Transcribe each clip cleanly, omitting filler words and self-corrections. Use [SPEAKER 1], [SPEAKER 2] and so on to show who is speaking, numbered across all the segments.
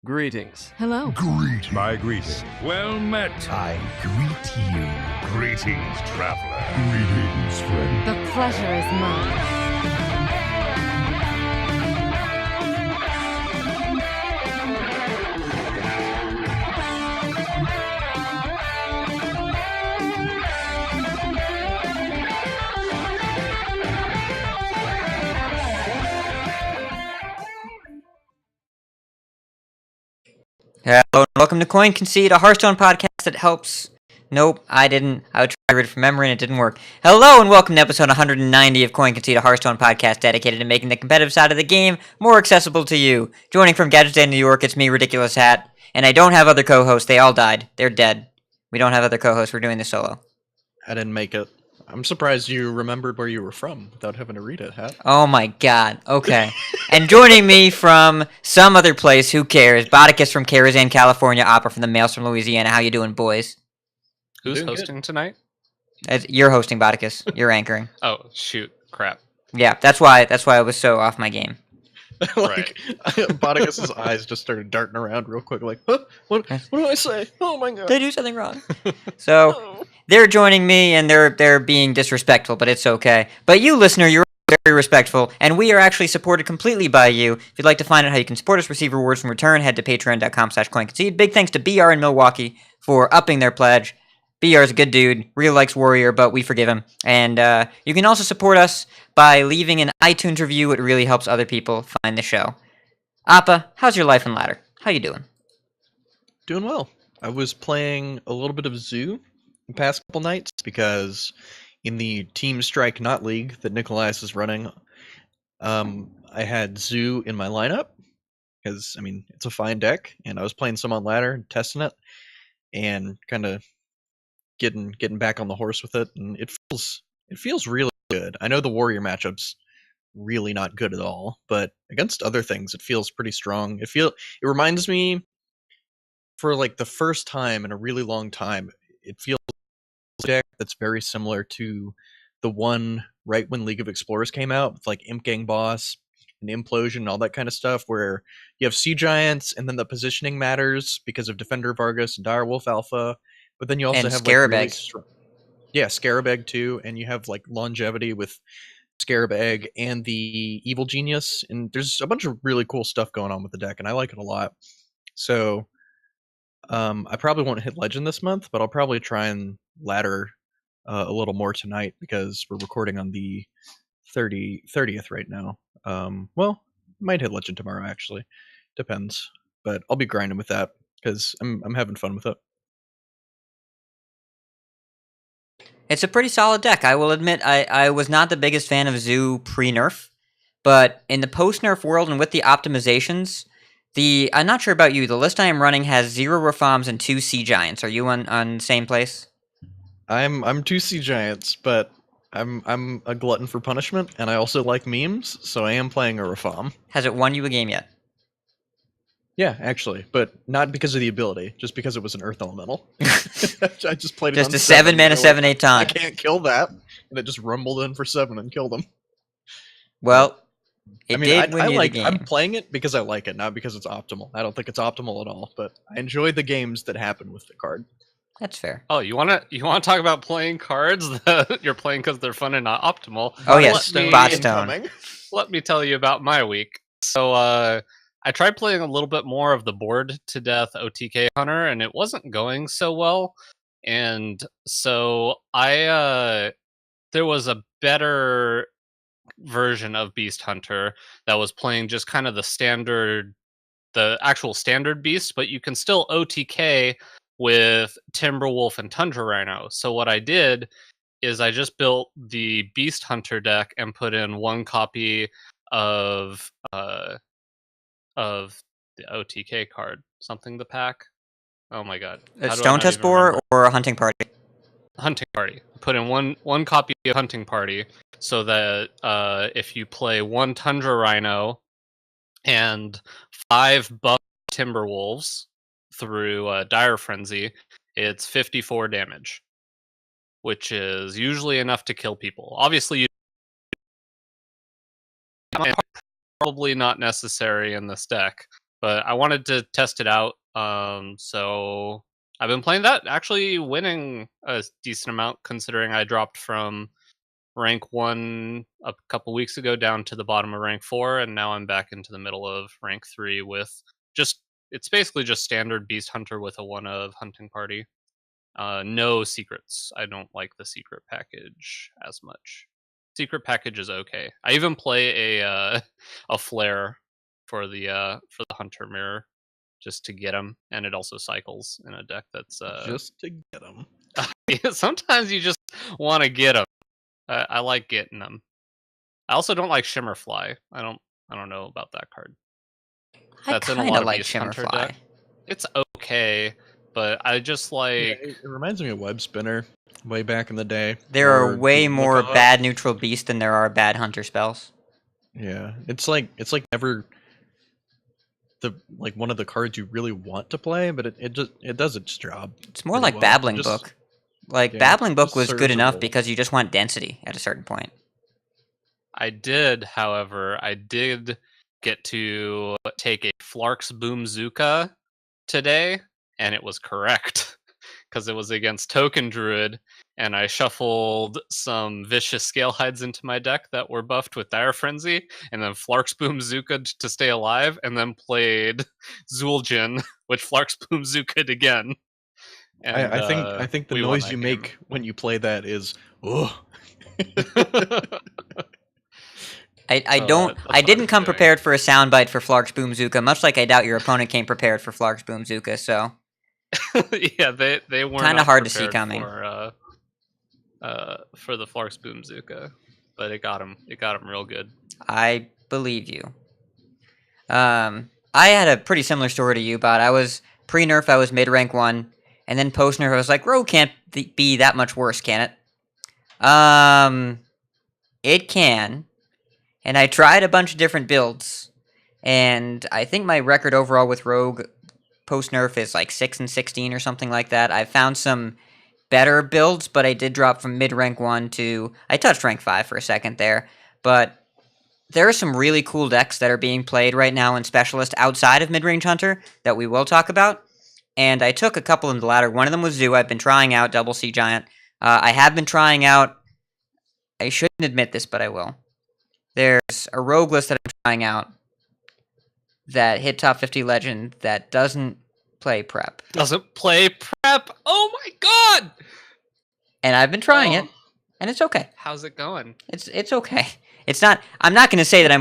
[SPEAKER 1] Greetings.
[SPEAKER 2] Hello.
[SPEAKER 3] Greetings.
[SPEAKER 4] My greetings.
[SPEAKER 3] Well met.
[SPEAKER 4] I greet you.
[SPEAKER 3] Greetings, traveler.
[SPEAKER 4] Greetings, friend.
[SPEAKER 2] The pleasure is mine.
[SPEAKER 5] Hello and welcome to Concede, a Hearthstone podcast that helps. Nope, I didn't. I would try to read it from memory and it didn't work. Hello and welcome to episode 190 of Concede, a Hearthstone podcast dedicated to making the competitive side of the game more accessible to you. Joining from Gadget Day, New York, it's me, Ridiculous Hat, and I don't have other co-hosts. They all died. They're dead. We don't have other co-hosts. We're doing this solo.
[SPEAKER 6] I didn't make it. I'm surprised you remembered where you were from without having to read it, Hat.
[SPEAKER 5] Oh my god. Okay. And joining me from some other place, who cares? Botticus from Karazhan, California, Appa from the Mails from Louisiana. How you doing, boys?
[SPEAKER 7] Who's hosting tonight?
[SPEAKER 5] You're hosting, Botticus. You're anchoring.
[SPEAKER 7] Oh, shoot. Crap.
[SPEAKER 5] Yeah, that's why I was so off my game.
[SPEAKER 6] Botticus's eyes just started darting around real quick, like, huh? What do I say? Oh my god.
[SPEAKER 5] Did I do something wrong? So, they're joining me, and they're being disrespectful, but it's okay. But you, listener, you're very respectful, and we are actually supported completely by you. If you'd like to find out how you can support us, receive rewards from return, head to patreon.com/coinconcede. Big thanks to BR in Milwaukee for upping their pledge. BR is a good dude, really likes Warrior, but we forgive him. And you can also support us by leaving an iTunes review. It really helps other people find the show. Appa, how's your life in ladder? How you doing?
[SPEAKER 6] Doing well. I was playing a little bit of Zoo the past couple nights because in the Team Strike Not League that Nikolais is running, I had Zoo in my lineup because, I mean, it's a fine deck, and I was playing some on ladder and testing it and kind of getting back on the horse with it, and it feels really good. I know the Warrior matchup's really not good at all, but against other things it feels pretty strong. It reminds me, for like the first time in a really long time, it feels like a deck that's very similar to the one right when League of Explorers came out, with like Imp Gang Boss and Implosion and all that kind of stuff, where you have Sea Giants and then the positioning matters because of Defender of Argus and Direwolf Alpha. But then you also have
[SPEAKER 5] Scarab
[SPEAKER 6] like,
[SPEAKER 5] Egg.
[SPEAKER 6] Scarab Egg too, and you have like longevity with Scarab Egg and the Evil Genius, and there's a bunch of really cool stuff going on with the deck, and I like it a lot. So, I probably won't hit Legend this month, but I'll probably try and ladder a little more tonight because we're recording on the 30th right now. Well, might hit Legend tomorrow actually, depends, but I'll be grinding with that because I'm having fun with it.
[SPEAKER 5] It's a pretty solid deck. I will admit I was not the biggest fan of Zoo pre-nerf, but in the post-nerf world and with the optimizations, I'm not sure about you, the list I am running has 0 Rafams and 2 Sea Giants. Are you on the same place?
[SPEAKER 6] I'm 2 Sea Giants, but I'm a glutton for punishment, and I also like memes, so I am playing a Rafam.
[SPEAKER 5] Has it won you a game yet?
[SPEAKER 6] Yeah, actually, but not because of the ability, just because it was an Earth Elemental. I just played it
[SPEAKER 5] just
[SPEAKER 6] on
[SPEAKER 5] a 7 mana, 7/8
[SPEAKER 6] I
[SPEAKER 5] taunt.
[SPEAKER 6] can't kill that, and it just rumbled in for 7 and killed him.
[SPEAKER 5] Well, it
[SPEAKER 6] I mean,
[SPEAKER 5] did win you the game.
[SPEAKER 6] I'm playing it because I like it, not because it's optimal. I don't think it's optimal at all, but I enjoy the games that happen with the card.
[SPEAKER 5] That's fair.
[SPEAKER 7] Oh, you wanna talk about playing cards that you're playing because they're fun and not optimal?
[SPEAKER 5] Oh yes,
[SPEAKER 7] Let me-
[SPEAKER 5] Botstone.
[SPEAKER 7] Let me tell you about my week. So, I tried playing a little bit more of the Bored to Death OTK Hunter, and it wasn't going so well. And so there was a better version of Beast Hunter that was playing just kind of the actual standard beast, but you can still OTK with Timberwolf and Tundra Rhino. So what I did is I just built the Beast Hunter deck and put in 1 copy of the OTK card. Something the pack. Oh my god.
[SPEAKER 5] A Stone Test Boar or a Hunting Party?
[SPEAKER 7] Hunting Party. Put in one copy of Hunting Party so that if you play 1 Tundra Rhino and 5 buff Timberwolves through Dire Frenzy, it's 54 damage, which is usually enough to kill people. Obviously, probably not necessary in this deck, but I wanted to test it out. So I've been playing that, actually winning a decent amount considering I dropped from rank 1 a couple weeks ago down to the bottom of rank 4, and now I'm back into the middle of rank 3 with it's basically just standard Beast Hunter with a 1 of hunting party. No secrets. I don't like the secret package as much. Secret package is okay. I even play a flare for the hunter mirror just to get him, and it also cycles in a deck that's
[SPEAKER 6] Just to get them.
[SPEAKER 7] sometimes you just want to get them. I like getting them. I also don't like Shimmerfly. I don't know about that card.
[SPEAKER 5] I
[SPEAKER 7] That's in a
[SPEAKER 5] kind
[SPEAKER 7] lot
[SPEAKER 5] of
[SPEAKER 7] of
[SPEAKER 5] like
[SPEAKER 7] Beast Hunter
[SPEAKER 5] Shimmerfly.
[SPEAKER 7] deck. It's okay, but I just like
[SPEAKER 6] It reminds me of Web Spinner way back in the day.
[SPEAKER 5] There are
[SPEAKER 6] or
[SPEAKER 5] way
[SPEAKER 6] the
[SPEAKER 5] more
[SPEAKER 6] co-op.
[SPEAKER 5] bad neutral beasts than there are bad hunter spells.
[SPEAKER 6] Yeah, it's like never one of the cards you really want to play, but it does its job.
[SPEAKER 5] It's more
[SPEAKER 6] pretty
[SPEAKER 5] like
[SPEAKER 6] well.
[SPEAKER 5] Babbling
[SPEAKER 6] Just-
[SPEAKER 5] Book. Like,
[SPEAKER 6] yeah,
[SPEAKER 5] Babbling Book
[SPEAKER 6] just
[SPEAKER 5] was
[SPEAKER 6] serves
[SPEAKER 5] good
[SPEAKER 6] a
[SPEAKER 5] enough
[SPEAKER 6] role.
[SPEAKER 5] because you just want density at a certain point.
[SPEAKER 7] I did, however, I did get to take a Flark's Boomzooka today, and it was correct because it was against Token Druid, and I shuffled some Vicious Scale Hides into my deck that were buffed with Dire Frenzy, and then Flark's Boomzooka to stay alive, and then played Zul'jin, which Flark's Boomzooka'd again. And,
[SPEAKER 6] I think the
[SPEAKER 7] we won
[SPEAKER 6] noise
[SPEAKER 7] that
[SPEAKER 6] you
[SPEAKER 7] game.
[SPEAKER 6] make when you play that is oh.
[SPEAKER 5] I
[SPEAKER 7] So,
[SPEAKER 5] don't.
[SPEAKER 7] that's
[SPEAKER 5] I
[SPEAKER 7] what
[SPEAKER 5] didn't
[SPEAKER 7] I'm
[SPEAKER 5] come
[SPEAKER 7] doing.
[SPEAKER 5] prepared for a soundbite for Flark's Boomzooka, much like I doubt your opponent came prepared for Flark's Boomzooka. So
[SPEAKER 7] Yeah, they weren't
[SPEAKER 5] Kinda hard to see coming.
[SPEAKER 7] for the Flark's Boomzooka, but it got him real good.
[SPEAKER 5] I believe you. I had a pretty similar story to you, but I was pre-nerf. I was mid rank 1, and then post nerf. I was like, Rogue can't be that much worse, can it? It can. And I tried a bunch of different builds, and I think my record overall with Rogue post-nerf is like 6-16 or something like that. I found some better builds, but I did drop from mid-rank 1 to... I touched rank 5 for a second there, but there are some really cool decks that are being played right now in Specialist outside of mid-range Hunter that we will talk about, and I took a couple in the ladder. One of them was Zoo. I've been trying out Double Sea Giant. I have been trying out... I shouldn't admit this, but I will. There's a rogue list that I'm trying out that hit top 50 legend that doesn't play prep.
[SPEAKER 7] Doesn't play prep. Oh my god!
[SPEAKER 5] And I've been trying it,
[SPEAKER 7] Oh,
[SPEAKER 5] and it's okay.
[SPEAKER 7] how's it going?
[SPEAKER 5] It's okay. It's not. I'm not going to say that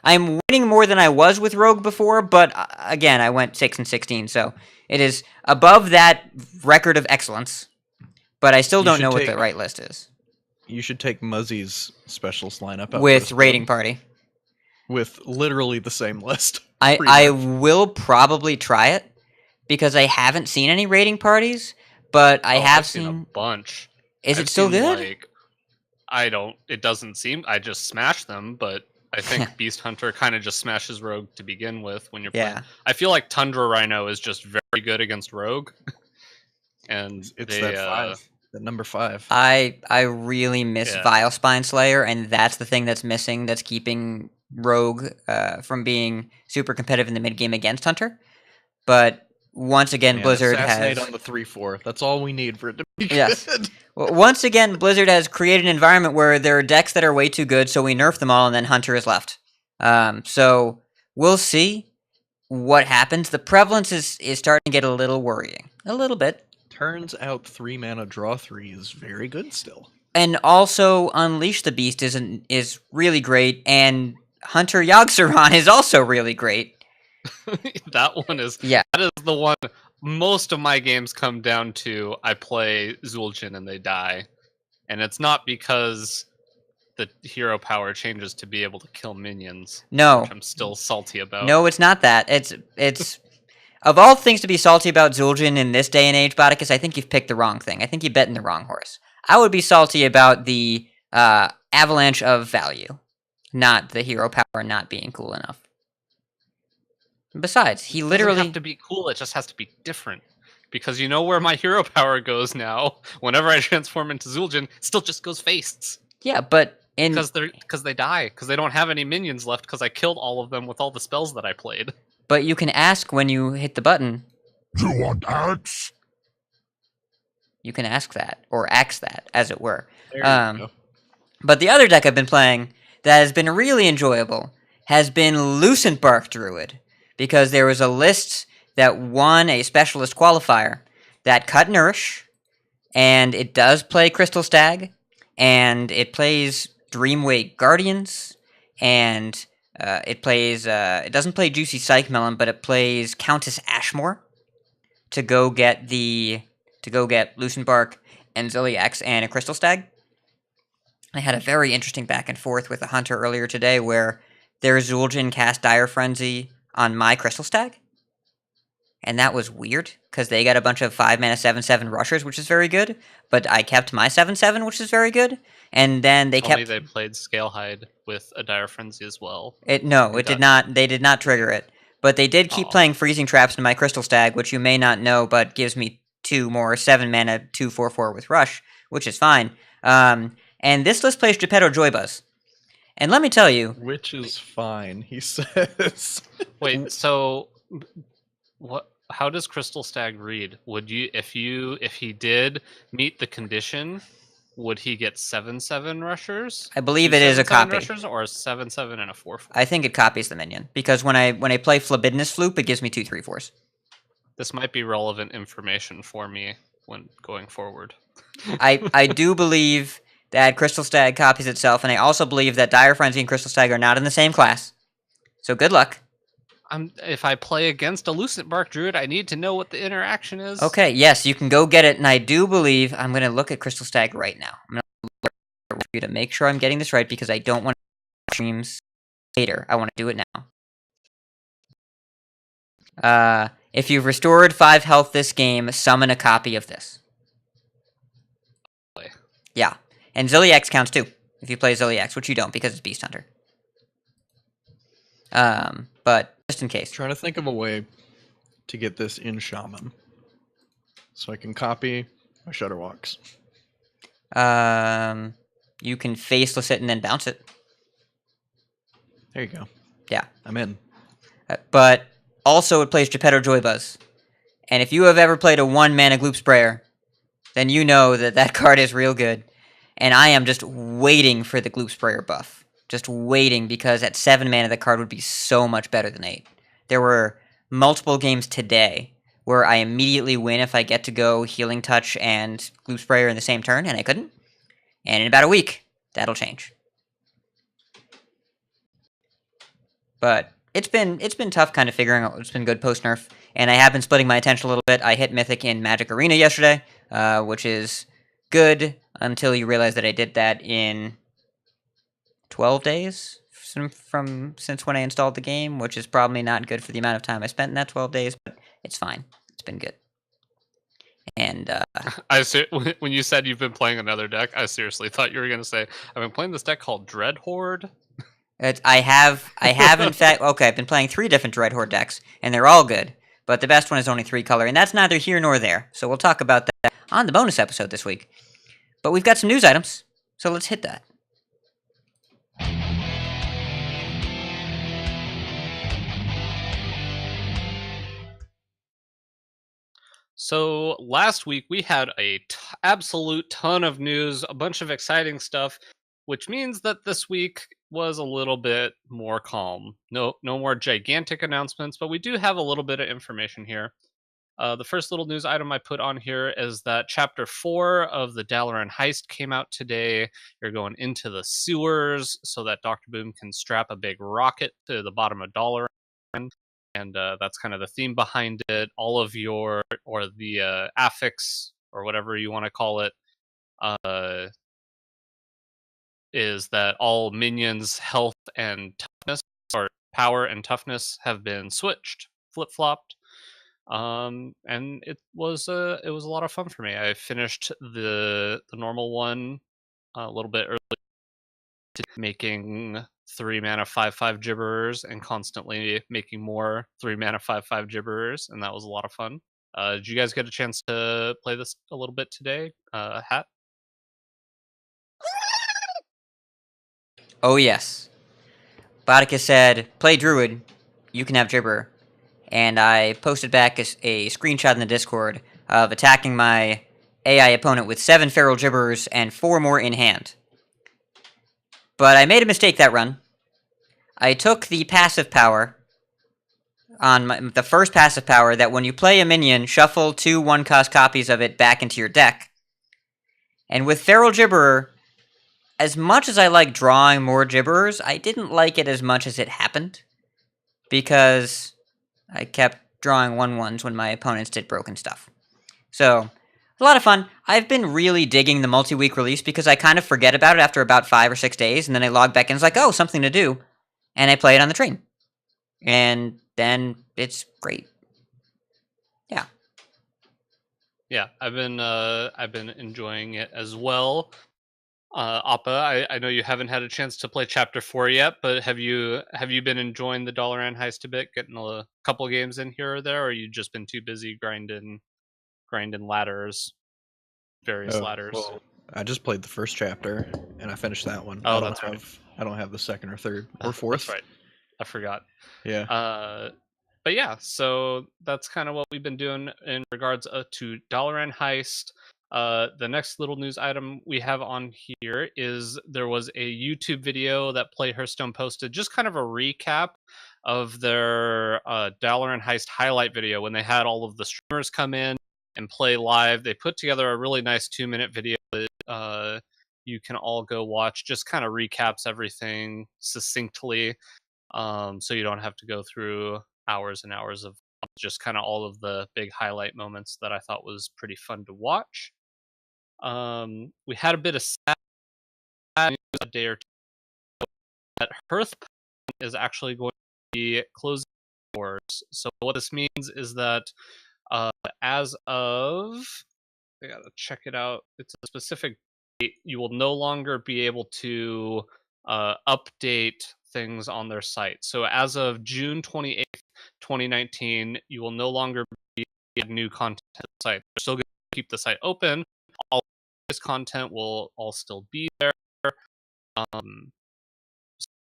[SPEAKER 5] I'm winning more than I was with rogue before, but again, I went 6-16, so it is above that record of excellence. But I still
[SPEAKER 6] You
[SPEAKER 5] don't
[SPEAKER 6] should
[SPEAKER 5] know what
[SPEAKER 6] take-
[SPEAKER 5] the right list is
[SPEAKER 6] You should take Muzzy's specialist lineup out
[SPEAKER 5] with
[SPEAKER 6] first,
[SPEAKER 5] raiding
[SPEAKER 6] bud,
[SPEAKER 5] party.
[SPEAKER 6] with literally the same list.
[SPEAKER 5] I
[SPEAKER 6] Pre-nerf.
[SPEAKER 5] will probably try it because I haven't seen any raiding parties, but I have
[SPEAKER 7] I've seen a bunch.
[SPEAKER 5] Is
[SPEAKER 7] I've
[SPEAKER 5] it still
[SPEAKER 7] seen,
[SPEAKER 5] good?
[SPEAKER 7] Like, it doesn't seem. I just smashed them, but I think Beast Hunter kind of just smashes Rogue to begin with when you're
[SPEAKER 5] Yeah.
[SPEAKER 7] playing. I feel like Tundra Rhino is just very good against Rogue, and
[SPEAKER 6] It's
[SPEAKER 7] they,
[SPEAKER 6] that 5, that number 5.
[SPEAKER 5] I really miss
[SPEAKER 7] Yeah.
[SPEAKER 5] Vile Spine Slayer, and that's the thing that's missing. That's keeping Rogue from being super competitive in the mid game against Hunter. But once again,
[SPEAKER 6] Man,
[SPEAKER 5] Blizzard
[SPEAKER 6] assassinate
[SPEAKER 5] has
[SPEAKER 6] on the 3/4. That's all we need for it to be
[SPEAKER 5] Yes.
[SPEAKER 6] good.
[SPEAKER 5] once again Blizzard has created an environment where there are decks that are way too good, so we nerf them all, and then Hunter is left. So we'll see what happens. The prevalence is starting to get a little worrying, a little bit.
[SPEAKER 6] Turns out 3 mana draw 3 is very good still.
[SPEAKER 5] And also, Unleash the Beast is really great, and Hunter Yogg-Saron is also really great.
[SPEAKER 7] that one is.
[SPEAKER 5] Yeah.
[SPEAKER 7] That is the one. Most of my games come down to I play Zul'jin and they die, and it's not because the hero power changes to be able to kill minions.
[SPEAKER 5] No,
[SPEAKER 7] Which I'm still salty about.
[SPEAKER 5] no, it's not that. It's of all things to be salty about Zul'jin in this day and age, Botticus, I think you've picked the wrong thing. I think you bet in the wrong horse. I would be salty about the avalanche of value, not the hero power not being cool enough. Besides, he
[SPEAKER 7] It doesn't
[SPEAKER 5] literally...
[SPEAKER 7] have to be cool. It just has to be different. Because you know where my hero power goes now. Whenever I transform into Zul'jin, it still just goes fastes.
[SPEAKER 5] Yeah, but
[SPEAKER 7] Because they die. Because they don't have any minions left. Because I killed all of them with all the spells that I played.
[SPEAKER 5] but you can ask when you hit the button.
[SPEAKER 4] You want axe?
[SPEAKER 5] You can ask that, or axe that, as it were.
[SPEAKER 6] There you go.
[SPEAKER 5] But the other deck I've been playing that has been really enjoyable has been Lucent Bark Druid, because there was a list that won a specialist qualifier that cut Nourish, and it does play Crystal Stag, and it plays Dreamwake Guardians, and it doesn't play Juicy Psych Melon, but it plays Countess Ashmore to go get Lucent Bark and Zilly X and a Crystal Stag. I had a very interesting back and forth with a hunter earlier today where their Zul'jin cast Dire Frenzy on my Crystal Stag. And that was weird, because they got a bunch of 5-mana 7/7 rushers, which is very good, but I kept my 7/7, which is very good, and then they
[SPEAKER 7] Only they played Scalehide with a Dire Frenzy as well.
[SPEAKER 5] It did not. They did not trigger it, but they did keep playing Freezing Traps in my Crystal Stag, which you may not know, but gives me 2 more 7-mana 2/4/4 with Rush, which is fine. And this list plays Geppetto Joybuzz. And let me tell you...
[SPEAKER 6] Which is fine, he says.
[SPEAKER 7] Wait, so... what? How does Crystal Stag read? Would you, if he did meet the condition, would he get 7/7 rushers?
[SPEAKER 5] I believe it is a
[SPEAKER 7] 7/7
[SPEAKER 5] copy.
[SPEAKER 7] Rushers or a 7/7 and a 4/4?
[SPEAKER 5] I think it copies the minion, because when I play Flabidinous Floop, it gives me 2 3/4s.
[SPEAKER 7] This might be relevant information for me when going forward.
[SPEAKER 5] I do believe that Crystal Stag copies itself, and I also believe that Dire Frenzy and Crystal Stag are not in the same class. So good luck.
[SPEAKER 7] If I play against a Lucent Bark Druid, I need to know what the interaction is.
[SPEAKER 5] Okay, yes, you can go get it, and I do believe... I'm going to look at Crystal Stag right now. I'm going to look for you to make sure I'm getting this right, because I don't want to streams later. I want to do it now. If you've restored 5 health this game, summon a copy of this. Yeah, and Zilly X counts too, if you play Zilly X, which you don't, because it's Beast Hunter. But... just in case.
[SPEAKER 6] Trying to think of a way to get this in Shaman, so I can copy my Shudderwalks.
[SPEAKER 5] You can faceless it and then bounce it.
[SPEAKER 6] There you go.
[SPEAKER 5] Yeah.
[SPEAKER 6] I'm in.
[SPEAKER 5] But also it plays Geppetto Joybuzz. And if you have ever played a 1-mana Gloop Sprayer, then you know that that card is real good. And I am just waiting for the Gloop Sprayer buff. Just waiting, because at 7 mana, the card would be so much better than 8. There were multiple games today where I immediately win if I get to go Healing Touch and Gloop Sprayer in the same turn, and I couldn't. And in about a week, that'll change. But it's been tough kind of figuring out what's been good post-nerf, and I have been splitting my attention a little bit. I hit Mythic in Magic Arena yesterday, which is good until you realize that I did that in 12 days since when I installed the game, which is probably not good for the amount of time I spent in that 12 days, but it's fine. It's been good. And
[SPEAKER 7] when you said you've been playing another deck, I seriously thought you were going to say, I've been playing this deck called Dread Horde.
[SPEAKER 5] I have in fact, okay, I've been playing 3 different Dread Horde decks, and they're all good, but the best one is only 3 color, and that's neither here nor there, so we'll talk about that on the bonus episode this week. But we've got some news items, so let's hit that.
[SPEAKER 7] So last week we had a absolute ton of news, a bunch of exciting stuff, which means that this week was a little bit more calm. No more gigantic announcements, but we do have a little bit of information here. The first little news item I put on here is that Chapter 4 of the Dalaran Heist came out today. You're going into the sewers so that Dr. Boom can strap a big rocket to the bottom of Dalaran. And that's kind of the theme behind it. All of your, or the affix, or whatever you want to call it, is that all minions' health and toughness, or power and toughness, have been switched, flip-flopped. And it was a lot of fun for me. I finished the normal one a little bit early, making 3-mana 5/5 gibberers and constantly making more 3-mana 5/5 gibberers, and that was a lot of fun. Did you guys get a chance to play this a little bit today, Hat?
[SPEAKER 5] Oh yes. Botticus said, play Druid, you can have Gibberer. and I posted back a screenshot in the Discord of attacking my AI opponent with 7 Feral Gibberers and 4 more in hand. But I made a mistake that run. I took the passive power on the first passive power that when you play a minion, shuffle 2 1-cost copies of it back into your deck. And with Feral Gibberer, as much as I like drawing more Gibberers, I didn't like it as much as it happened. Because I kept drawing 1/1s when my opponents did broken stuff. So, a lot of fun. I've been really digging the multi-week release because I kind of forget about it after about 5 or 6 days, and then I log back in and it's like, oh, something to do. And I play it on the train. And then it's great. Yeah.
[SPEAKER 7] Yeah, I've been enjoying it as well. Appa, I know you haven't had a chance to play Chapter 4 yet, but have you been enjoying the Dalaran Heist a bit, getting a couple games in here or there, or you just been too busy grinding ladders, various ladders?
[SPEAKER 6] Well, I just played the first chapter and I finished that one.
[SPEAKER 7] Oh, that's right.
[SPEAKER 6] I don't have the second or third or fourth.
[SPEAKER 7] That's right. I forgot.
[SPEAKER 6] Yeah.
[SPEAKER 7] But yeah, so that's kind of what we've been doing in regards to Dalaran Heist. The next little news item we have on here is there was a YouTube video that Hearthstone posted, just kind of a recap of their Dalaran Heist highlight video when they had all of the streamers come in and play live. They put together a really nice 2-minute video that you can all go watch. Just kind of recaps everything succinctly, so you don't have to go through hours and hours of just kind of all of the big highlight moments that I thought was pretty fun to watch. We had a bit of sad news a day or two that HearthPwn is actually going to be closing doors. So what this means is that as of, I gotta check it out, it's a specific date, you will no longer be able to update things on their site. So as of June 28th, 2019, you will no longer be adding new content to the site. They're still going to keep the site open. All this content will all still be there. So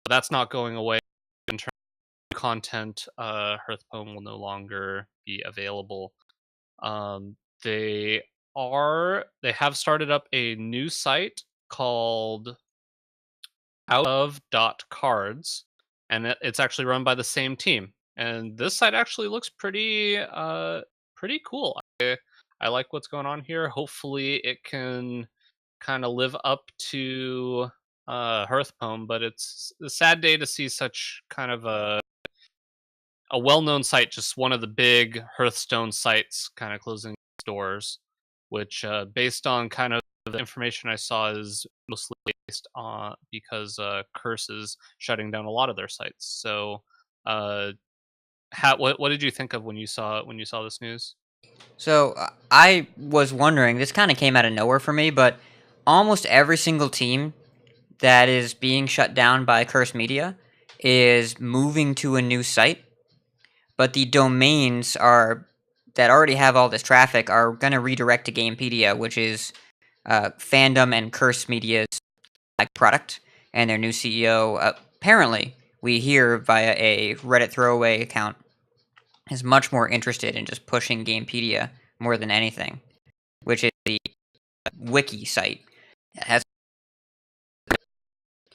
[SPEAKER 7] that's not going away. In terms of content, HearthPwn will no longer be available. They have started up a new site called OutOf.Cards, and it's actually run by the same team. And this site actually looks pretty cool. I like what's going on here. Hopefully it can kind of live up to HearthPwn, but it's a sad day to see such kind of a well-known site, just one of the big Hearthstone sites, kind of closing its doors, which based on kind of the information I saw is mostly based on because Curse is shutting down a lot of their sites. So what did you think of when you saw this news?
[SPEAKER 5] So I was wondering, this kind of came out of nowhere for me, but almost every single team that is being shut down by Curse Media is moving to a new site, but the domains that already have all this traffic are going to redirect to Gamepedia, which is Fandom and Curse Media's product, and their new CEO, apparently, we hear via a Reddit throwaway account, is much more interested in just pushing Gamepedia more than anything, which is the wiki site. It has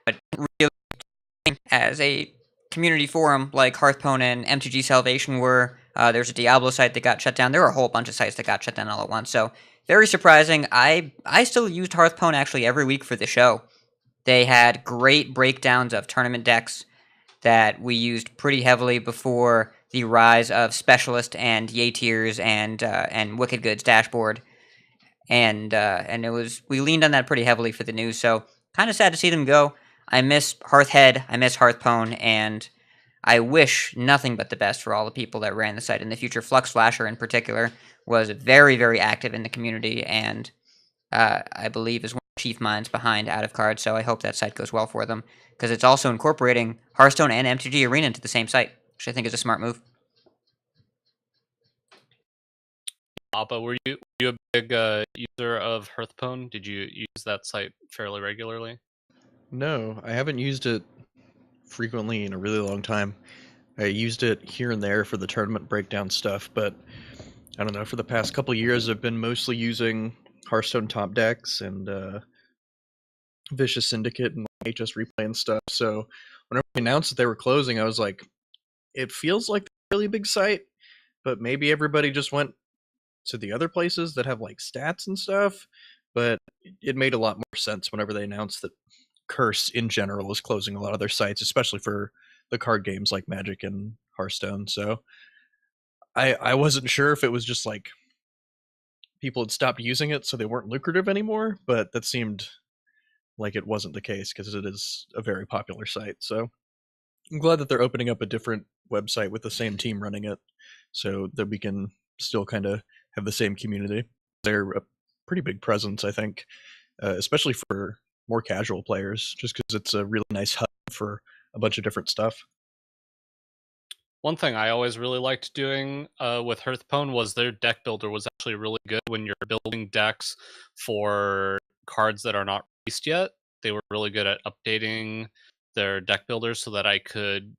[SPEAKER 5] but really as a community forum like HearthPwn and MTG Salvation were. There's a Diablo site that got shut down. There were a whole bunch of sites that got shut down all at once. So very surprising. I still used HearthPwn actually every week for the show. They had great breakdowns of tournament decks that we used pretty heavily before the rise of Specialist and Yatirs and Wicked Goods dashboard, and we leaned on that pretty heavily for the news. So kind of sad to see them go. I miss Hearthhead, I miss HearthPwn, and I wish nothing but the best for all the people that ran the site in the future. Flux Flasher in particular was very, very active in the community, and I believe is one of the chief minds behind OutOf.Cards. So I hope that site goes well for them, because it's also incorporating Hearthstone and MTG Arena into the same site, which I think is a smart move.
[SPEAKER 7] Appa, were you a big user of HearthPwn? Did you use that site fairly regularly?
[SPEAKER 6] No, I haven't used it frequently in a really long time. I used it here and there for the tournament breakdown stuff, but I don't know, for the past couple years I've been mostly using Hearthstone top decks and Vicious Syndicate and HS Replay and stuff. So whenever they announced that they were closing, I was like, it feels like a really big site, but maybe everybody just went to the other places that have like stats and stuff. But it made a lot more sense whenever they announced that Curse in general is closing a lot of their sites, especially for the card games like Magic and Hearthstone. So I wasn't sure if it was just like people had stopped using it so they weren't lucrative anymore, but that seemed like it wasn't the case because it is a very popular site. So I'm glad that they're opening up a different website with the same team running it so that we can still kind of have the same community. They're a pretty big presence, I think, especially for more casual players, just because it's a really nice hub for a bunch of different stuff.
[SPEAKER 7] One thing I always really liked doing with HearthPwn was their deck builder was actually really good when you're building decks for cards that are not released yet. They were really good at updating their deck builders so that I could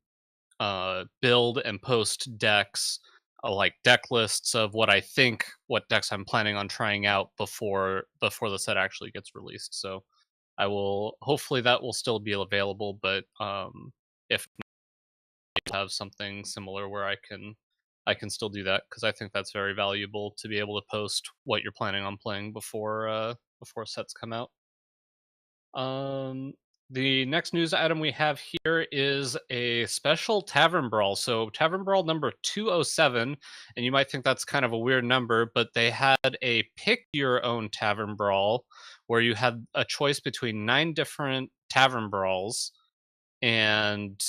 [SPEAKER 7] build and post decks, like deck lists of what decks I'm planning on trying out before the set actually gets released. So I will, hopefully that will still be available, but if have something similar where I can still do that, because I think that's very valuable to be able to post what you're planning on playing before sets come out. The next news item we have here is a special Tavern Brawl. So Tavern Brawl number 207, and you might think that's kind of a weird number, but they had a pick your own Tavern Brawl where you had a choice between 9 different Tavern Brawls, and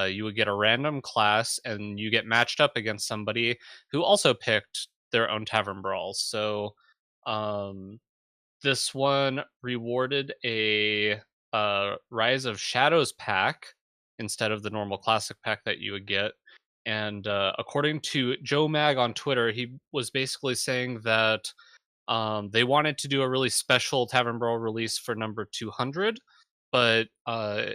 [SPEAKER 7] you would get a random class, and you get matched up against somebody who also picked their own Tavern Brawls. So this one rewarded a Rise of Shadows pack instead of the normal classic pack that you would get. And according to Joe Mag on Twitter, he was basically saying that they wanted to do a really special Tavern Brawl release for number 200, but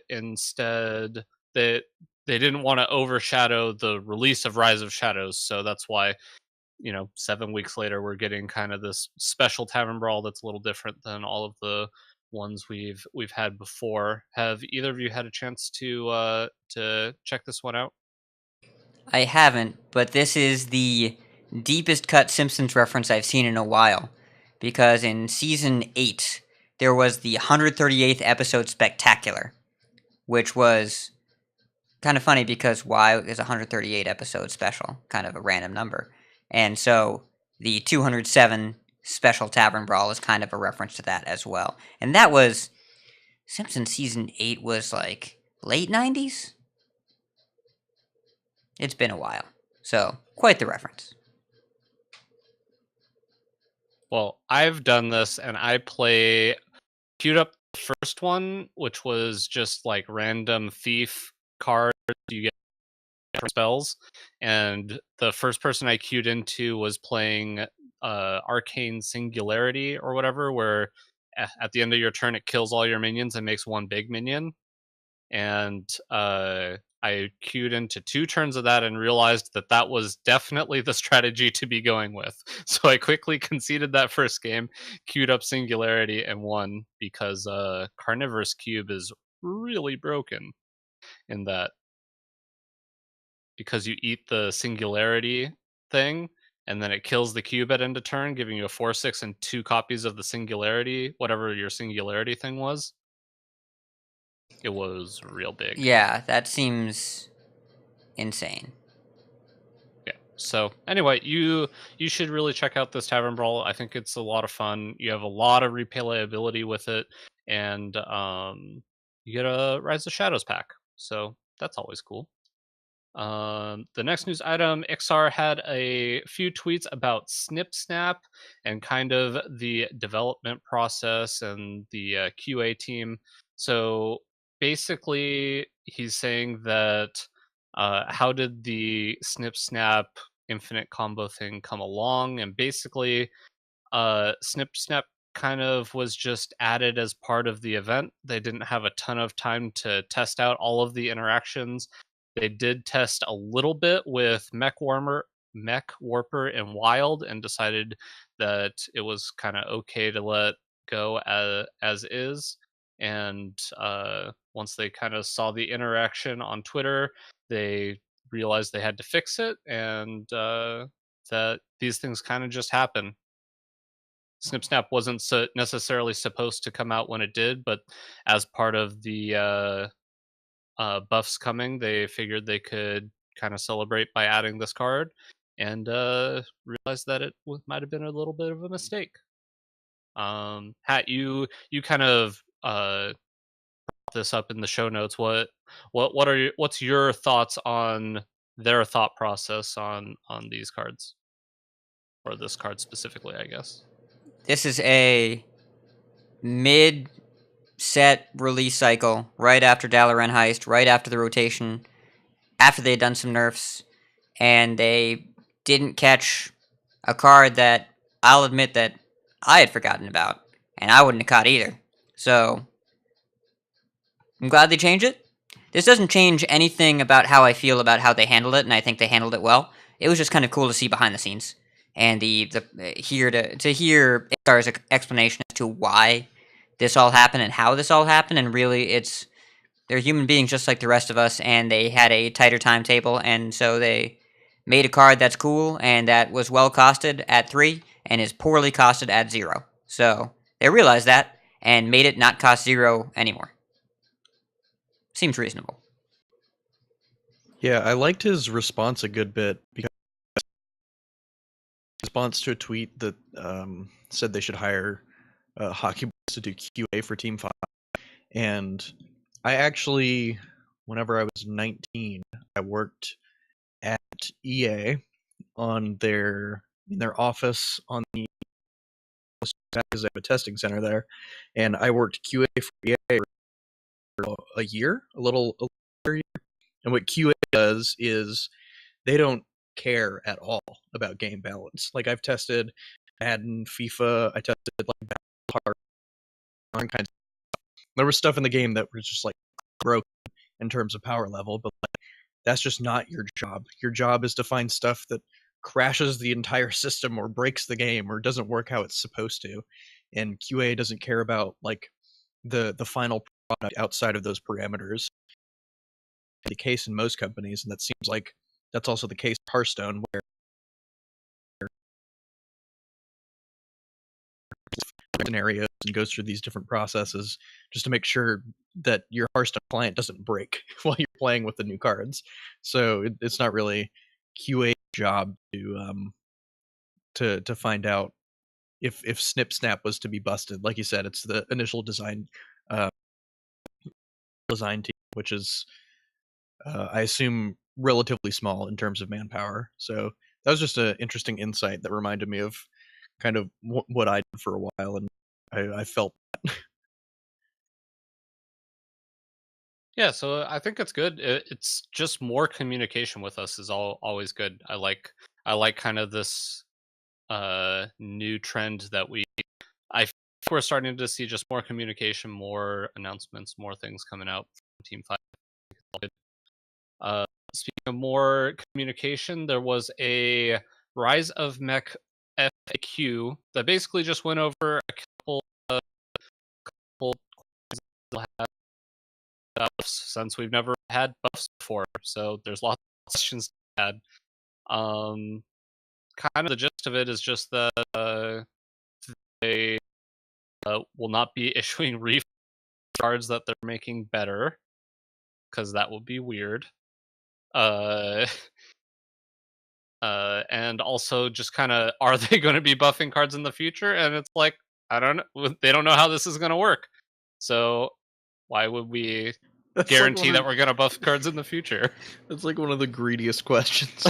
[SPEAKER 7] instead they didn't want to overshadow the release of Rise of Shadows. So that's why, 7 weeks later, we're getting kind of this special Tavern Brawl that's a little different than all of the ones we've had before. Have either of you had a chance to check this one out?
[SPEAKER 5] I haven't, but this is the deepest cut Simpsons reference I've seen in a while. Because in season 8, there was the 138th episode Spectacular, which was kind of funny because why is 138 episode special? Kind of a random number. And so the 207 special Tavern Brawl is kind of a reference to that as well. And that was Simpsons season 8 was like late 90s? It's been a while. So, quite the reference.
[SPEAKER 7] Well, I've done this, and I queued up the first one, which was just like random thief cards you get spells, and the first person I queued into was playing Arcane Singularity or whatever, where at the end of your turn it kills all your minions and makes one big minion. And I queued into 2 turns of that and realized that was definitely the strategy to be going with. So I quickly conceded that first game, queued up Singularity, and won because Carnivorous Cube is really broken in that, because you eat the Singularity thing, and then it kills the cube at end of turn, giving you a 4/6 and 2 copies of the Singularity, whatever your Singularity thing was. It was real big.
[SPEAKER 5] Yeah, that seems insane.
[SPEAKER 7] Yeah. So anyway, you should really check out this Tavern Brawl. I think it's a lot of fun. You have a lot of replayability with it, and you get a Rise of Shadows pack. So that's always cool. The next news item, Iksar had a few tweets about Snip Snap and kind of the development process and the QA team. So basically, he's saying that how did the Snip Snap infinite combo thing come along? And basically, Snip Snap kind of was just added as part of the event. They didn't have a ton of time to test out all of the interactions. They did test a little bit with Mech Warper, and Wild, and decided that it was kind of okay to let go as is. And once they kind of saw the interaction on Twitter, they realized they had to fix it, and that these things kind of just happen. Snip Snap wasn't necessarily supposed to come out when it did, but as part of the buffs coming, they figured they could kind of celebrate by adding this card, and realized that it might have been a little bit of a mistake. Hat, you kind of brought this up in the show notes. What's your thoughts on their thought process on these cards, or this card specifically, I guess?
[SPEAKER 5] This is a mid-set release cycle, right after Dalaran Heist, right after the rotation, after they had done some nerfs, and they didn't catch a card that I'll admit that I had forgotten about, and I wouldn't have caught either. So, I'm glad they changed it. This doesn't change anything about how I feel about how they handled it, and I think they handled it well. It was just kind of cool to see behind the scenes, and hear Iksar's explanation as to why this all happened and how this all happened. And really, they're human beings just like the rest of us, and they had a tighter timetable, and so they made a card that's cool and that was well costed at 3 and is poorly costed at 0. So they realized that and made it not cost 0 anymore. Seems reasonable.
[SPEAKER 6] Yeah, I liked his response a good bit, because response to a tweet that said they should hire hockey boys to do QA for Team 5. And I actually, whenever I was 19, I worked at EA in their office on the because they have a testing center there, and I worked QA for EA for a little year. And what QA does is they don't care at all about game balance. Like, I've tested Madden, FIFA, I tested like Battle all kinds of stuff. There was stuff in the game that was just like broken in terms of power level, but like, that's just not your job. Your job is to find stuff that crashes the entire system or breaks the game or doesn't work how it's supposed to. And QA doesn't care about like the final product outside of those parameters. The case in most companies, and that seems like that's also the case in Hearthstone, where scenarios and goes through these different processes just to make sure that your Hearthstone client doesn't break while you're playing with the new cards. So it's not really QA's job to find out if Snip Snap was to be busted. Like you said, it's the initial design team, which is I assume relatively small in terms of manpower. So that was just an interesting insight that reminded me of kind of what I did for a while, and I felt that.
[SPEAKER 7] Yeah, so I think it's good. It's just more communication with us is always good. I like kind of this new trend that I think we're starting to see just more communication, more announcements, more things coming out from Team 5. Speaking of more communication, there was a Rise of Mech FAQ that basically just went over a couple buffs, since we've never had buffs before, so there's lots of questions to add. Kind of the gist of it is just that they will not be issuing refund cards that they're making better, because that would be weird. And also just kind of, are they going to be buffing cards in the future? And it's like, I don't know. They don't know how this is going to work. So why would we guarantee that we're going to buff cards in the future?
[SPEAKER 6] It's like one of the greediest questions.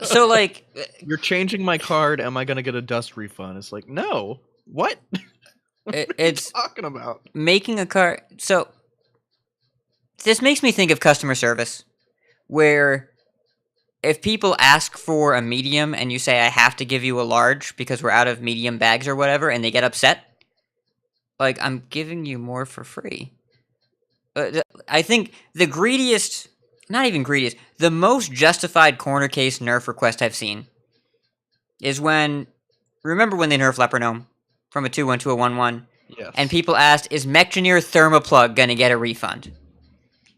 [SPEAKER 5] So, like,
[SPEAKER 6] you're changing my card. Am I going to get a dust refund? It's like, no. What? What
[SPEAKER 5] it's
[SPEAKER 6] are you talking about?
[SPEAKER 5] Making a card. So, this makes me think of customer service, where if people ask for a medium and you say, I have to give you a large because we're out of medium bags or whatever, and they get upset, like, I'm giving you more for free. I think the greediest not even greediest, the most justified corner case nerf request I've seen is remember when they nerfed Leper Gnome from a 2-1 to a 1-1?
[SPEAKER 6] Yes.
[SPEAKER 5] And people asked, is Mechgineer Thermoplug going to get a refund?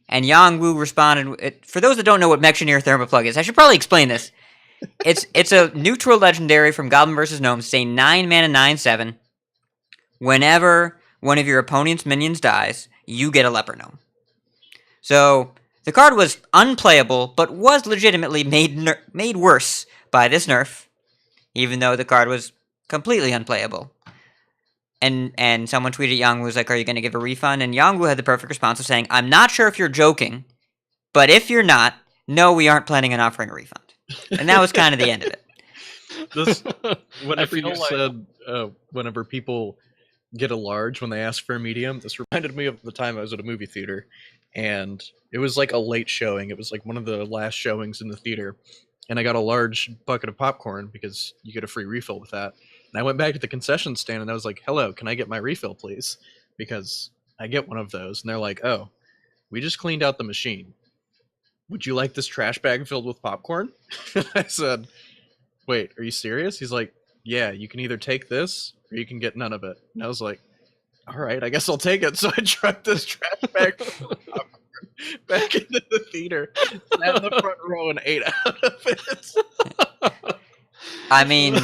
[SPEAKER 5] And Yangwu responded, for those that don't know what Mechgineer Thermoplug is, I should probably explain this. It's a neutral legendary from Goblin vs. Gnome, say 9 mana 9/7. Whenever one of your opponent's minions dies, you get a Leper Gnome. So, the card was unplayable, but was legitimately made worse by this nerf, even though the card was completely unplayable. And someone tweeted Yangwu was like, are you going to give a refund? And Yangwu had the perfect response of saying, I'm not sure if you're joking, but if you're not, no, we aren't planning on offering a refund. And that was kind of the end of it.
[SPEAKER 6] Whenever you said, whenever people get a large when they ask for a medium, this reminded me of the time I was at a movie theater, and it was like a late showing. It was like one of the last showings in the theater, and I got a large bucket of popcorn because you get a free refill with that. And I went back to the concession stand and I was like, hello, can I get my refill, please? Because I get one of those. And they're like, oh, we just cleaned out the machine. Would you like this trash bag filled with popcorn? I said, wait, are you serious? He's like, yeah, you can either take this or you can get none of it. And I was like, all right, I guess I'll take it. So I trucked this trash bag full of popcorn back into the theater, sat in the front row and ate out of it.
[SPEAKER 5] I mean...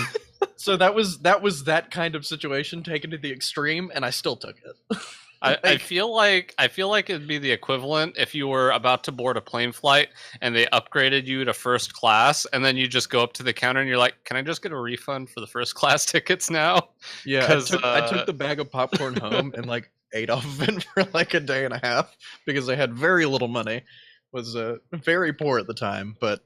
[SPEAKER 6] So that was that kind of situation taken to the extreme, and I still took it.
[SPEAKER 7] I feel like it'd be the equivalent if you were about to board a plane flight and they upgraded you to first class, and then you just go up to the counter and you're like, "Can I just get a refund for the first class tickets now?"
[SPEAKER 6] Yeah, I took the bag of popcorn home and like ate off of it for like a day and a half because I had very little money. Was very poor at the time, but.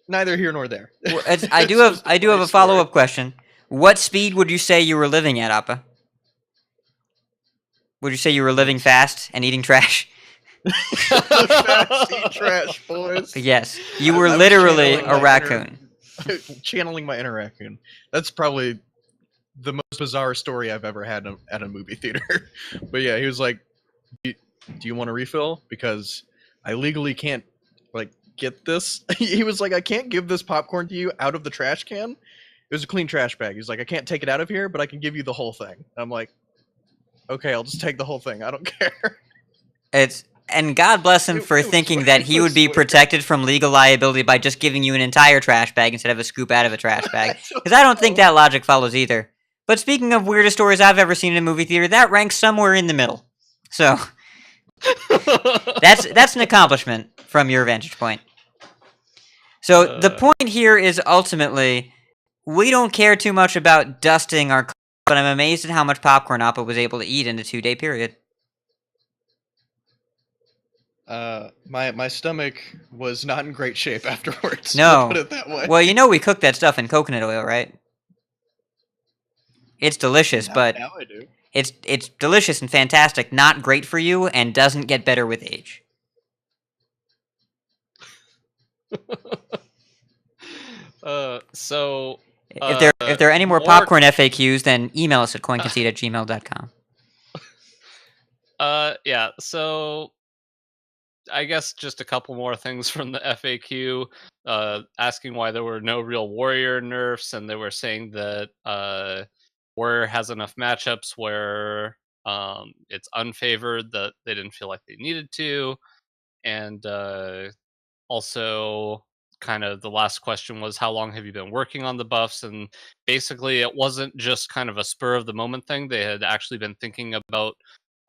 [SPEAKER 6] Neither here nor there.
[SPEAKER 5] Well, I do have a follow-up question. What speed would you say you were living at, Appa? Would you say you were living fast and eating trash?
[SPEAKER 6] Fast, eat trash, boys.
[SPEAKER 5] Yes, you were literally a raccoon.
[SPEAKER 6] Channeling my inner raccoon. That's probably the most bizarre story I've ever had at a movie theater. But yeah, he was like, "Do you want a refill? Because I legally can't get this." He was like, I can't give this popcorn to you out of the trash can. It was a clean trash bag. He's like, I can't take it out of here, but I can give you the whole thing. I'm like, okay, I'll just take the whole thing. I don't care.
[SPEAKER 5] And God bless him for thinking that he would be protected from legal liability by just giving you an entire trash bag instead of a scoop out of a trash bag. Because I don't think that logic follows either. But speaking of weirdest stories I've ever seen in a movie theater, that ranks somewhere in the middle. So that's an accomplishment from your vantage point. So the point here is ultimately, we don't care too much about dusting our cards, but I'm amazed at how much popcorn Appa was able to eat in a 2-day period.
[SPEAKER 6] My stomach was not in great shape afterwards.
[SPEAKER 5] No.
[SPEAKER 6] Put it that way.
[SPEAKER 5] Well, we cook that stuff in coconut oil, right? It's delicious, but
[SPEAKER 6] now I do.
[SPEAKER 5] It's delicious and fantastic, not great for you, and doesn't get better with age. If there are any more popcorn FAQs, then email us at coinconcede@gmail.com.
[SPEAKER 7] Yeah, so I guess just a couple more things from the FAQ, asking why there were no real warrior nerfs, and they were saying that warrior has enough matchups where it's unfavored, that they didn't feel like they needed to, and also kind of the last question was, how long have you been working on the buffs? And basically it wasn't just kind of a spur of the moment thing. They had actually been thinking about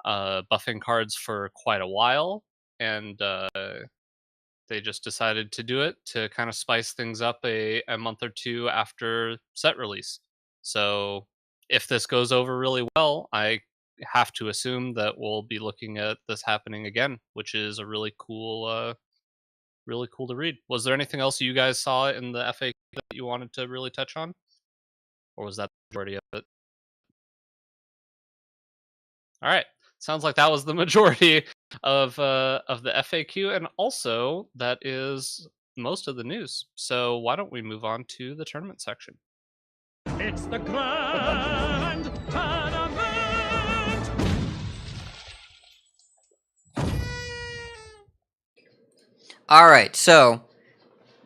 [SPEAKER 7] buffing cards for quite a while, and they just decided to do it to kind of spice things up a month or two after set release. So if this goes over really well, I have to assume that we'll be looking at this happening again, which is a really cool to read. Was there anything else you guys saw in the FAQ that you wanted to really touch on, or was that the majority of it? All right, sounds like that was the majority of the FAQ, and also that is most of the news. So why don't we move on to the tournament section?
[SPEAKER 3] It's the grand tournament!
[SPEAKER 5] Alright, so,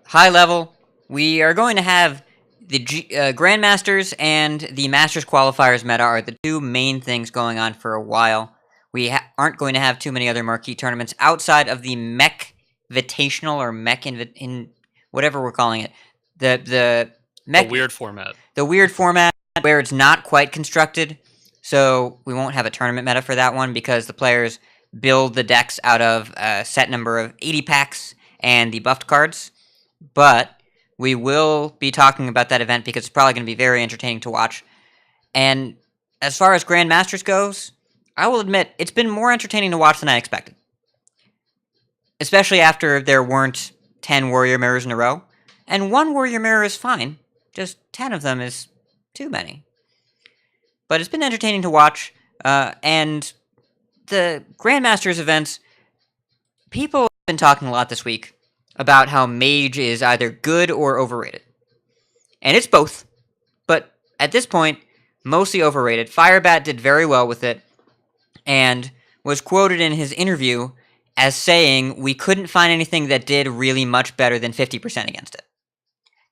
[SPEAKER 5] high level, we are going to have the Grandmasters and the Masters Qualifiers meta are the two main things going on for a while. We aren't going to have too many other marquee tournaments outside of the Mech Invitational or Mech in whatever we're calling it. The Mech,
[SPEAKER 7] The weird format.
[SPEAKER 5] The weird format where it's not quite constructed. So we won't have a tournament meta for that one because the players build the decks out of a set number of 80 packs and the buffed cards. But we will be talking about that event because it's probably going to be very entertaining to watch. And as far as Grandmasters goes, I will admit it's been more entertaining to watch than I expected. Especially after there weren't 10 Warrior Mirrors in a row. And one Warrior Mirror is fine. Just 10 of them is too many. But it's been entertaining to watch. And the Grandmasters events, people have been talking a lot this week about how Mage is either good or overrated. And it's both. But at this point, mostly overrated. Firebat did very well with it, and was quoted in his interview as saying, we couldn't find anything that did really much better than 50% against it.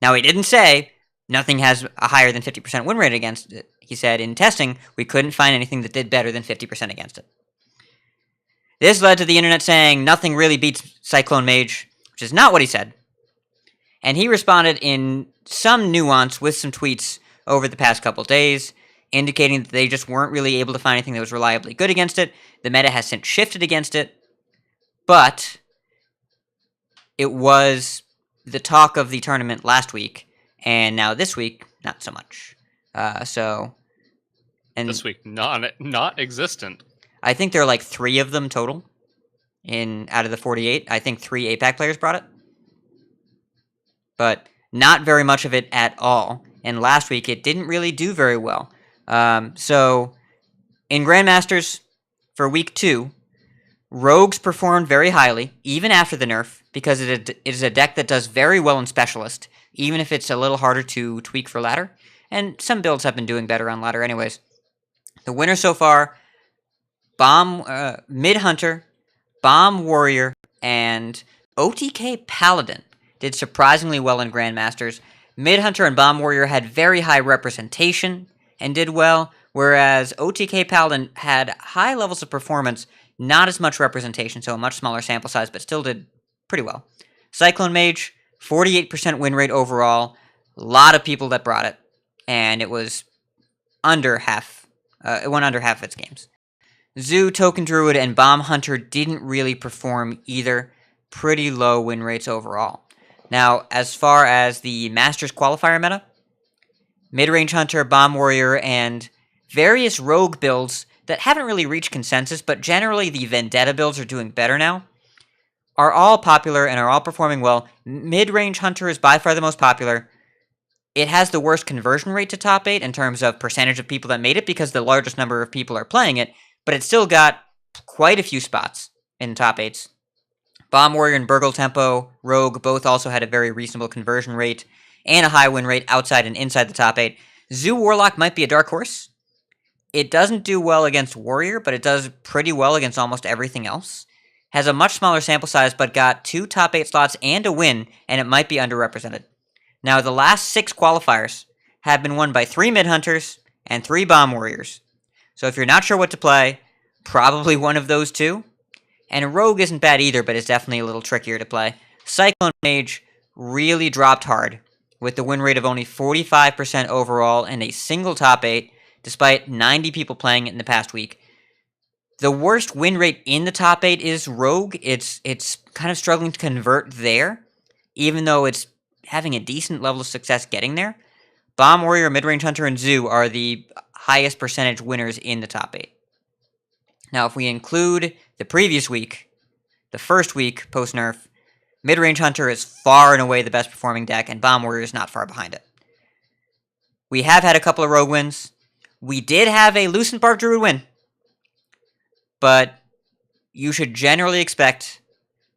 [SPEAKER 5] Now, he didn't say nothing has a higher than 50% win rate against it. He said, in testing, we couldn't find anything that did better than 50% against it. This led to the internet saying nothing really beats Cyclone Mage, which is not what he said. And he responded in some nuance with some tweets over the past couple days, indicating that they just weren't really able to find anything that was reliably good against it. The meta has since shifted against it, but it was the talk of the tournament last week, and now this week, not so much. And
[SPEAKER 7] This week, not-existent.
[SPEAKER 5] I think there are like 3 of them total out of the 48. I think 3 APAC players brought it. But not very much of it at all. And last week, it didn't really do very well. So, in Grandmasters, for week 2, Rogues performed very highly, even after the nerf, because it is a deck that does very well in Specialist, even if it's a little harder to tweak for ladder. And some builds have been doing better on ladder anyways. The winner so far, Mid Hunter, Bomb Warrior, and OTK Paladin did surprisingly well in Grandmasters. Mid Hunter and Bomb Warrior had very high representation and did well, whereas OTK Paladin had high levels of performance, not as much representation, so a much smaller sample size, but still did pretty well. Cyclone Mage, 48% win rate overall, a lot of people that brought it, and it was under half. It went under half of its games. Zoo, Token Druid, and Bomb Hunter didn't really perform either. Pretty low win rates overall. Now, as far as the Masters Qualifier meta, Mid-Range Hunter, Bomb Warrior, and various rogue builds that haven't really reached consensus, but generally the Vendetta builds are doing better now, are all popular and are all performing well. Mid-Range Hunter is by far the most popular. It has the worst conversion rate to top 8 in terms of percentage of people that made it because the largest number of people are playing it, but it still got quite a few spots in the top 8s. Bomb Warrior and Burgle Tempo, Rogue, both also had a very reasonable conversion rate and a high win rate outside and inside the top 8. Zoo Warlock might be a dark horse. It doesn't do well against Warrior, but it does pretty well against almost everything else. Has a much smaller sample size, but got 2 top 8 slots and a win, and it might be underrepresented. Now, the last 6 qualifiers have been won by 3 Mid Hunters and 3 Bomb Warriors. So if you're not sure what to play, probably one of those 2. And Rogue isn't bad either, but it's definitely a little trickier to play. Cyclone Mage really dropped hard, with the win rate of only 45% overall and a single top 8, despite 90 people playing it in the past week. The worst win rate in the top 8 is Rogue. It's kind of struggling to convert there, even though it's having a decent level of success getting there. Bomb Warrior, Mid-Range Hunter, and Zoo are the highest percentage winners in the top 8. Now, if we include the previous week, the first week post-nerf, Mid-Range Hunter is far and away the best performing deck, and Bomb Warrior is not far behind it. We have had a couple of Rogue wins. We did have a Lucent Bark Druid win, but you should generally expect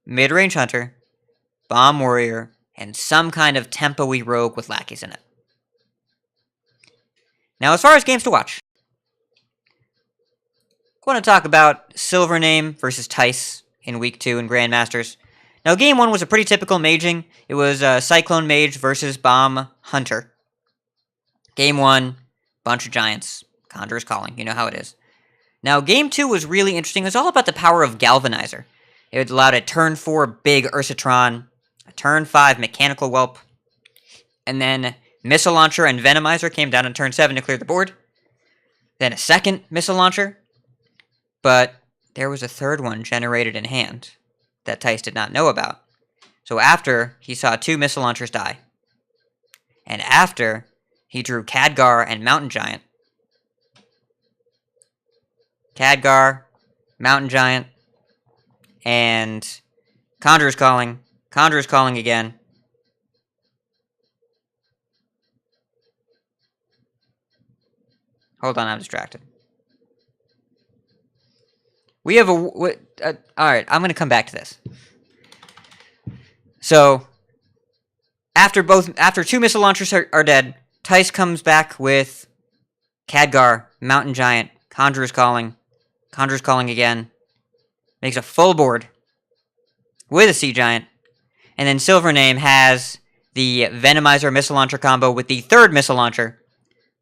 [SPEAKER 5] Mid-Range Hunter, Bomb Warrior, and some kind of tempo-y rogue with lackeys in it. Now, as far as games to watch, I want to talk about Silvername versus Tice in Week 2 in Grandmasters. Now, Now, game 1 was a pretty typical maging. It was Cyclone Mage versus Bomb Hunter. Game 1, bunch of giants. Conjurer's Calling. You know how it is. Now, game 2 was really interesting. It was all about the power of Galvanizer. It allowed a turn 4 big Ursatron, a turn 5 Mechanical Whelp, and then Missile Launcher and Venomizer came down on turn 7 to clear the board. Then a second Missile Launcher, but there was a third one generated in hand that Tice did not know about. So after, he saw 2 Missile Launchers die. And after, he drew Khadgar and Mountain Giant. Khadgar, Mountain Giant, and Conjurer's Calling again. Hold on, I'm distracted. We have alright, I'm going to come back to this. So, after 2 Missile Launchers are dead, Tice comes back with Khadgar, Mountain Giant, Conjurer's Calling again, makes a full board with a Sea Giant, and then Silvername has the Venomizer Missile Launcher combo with the third Missile Launcher,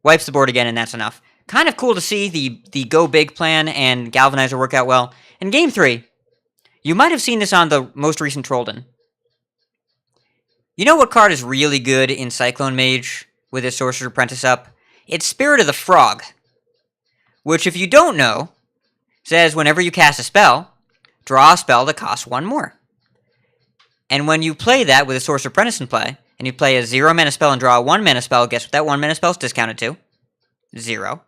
[SPEAKER 5] wipes the board again, and that's enough. Kind of cool to see the go big plan and Galvanizer work out well. In game 3, you might have seen this on the most recent Trollden. You know what card is really good in Cyclone Mage with his Sorcerer's Apprentice up? It's Spirit of the Frog, which, if you don't know, says whenever you cast a spell, draw a spell that costs 1 more. And when you play that with a Sorcerer's Apprentice in play, and you play a 0 mana spell and draw a 1 mana spell, guess what that 1 mana spell is discounted to? 0.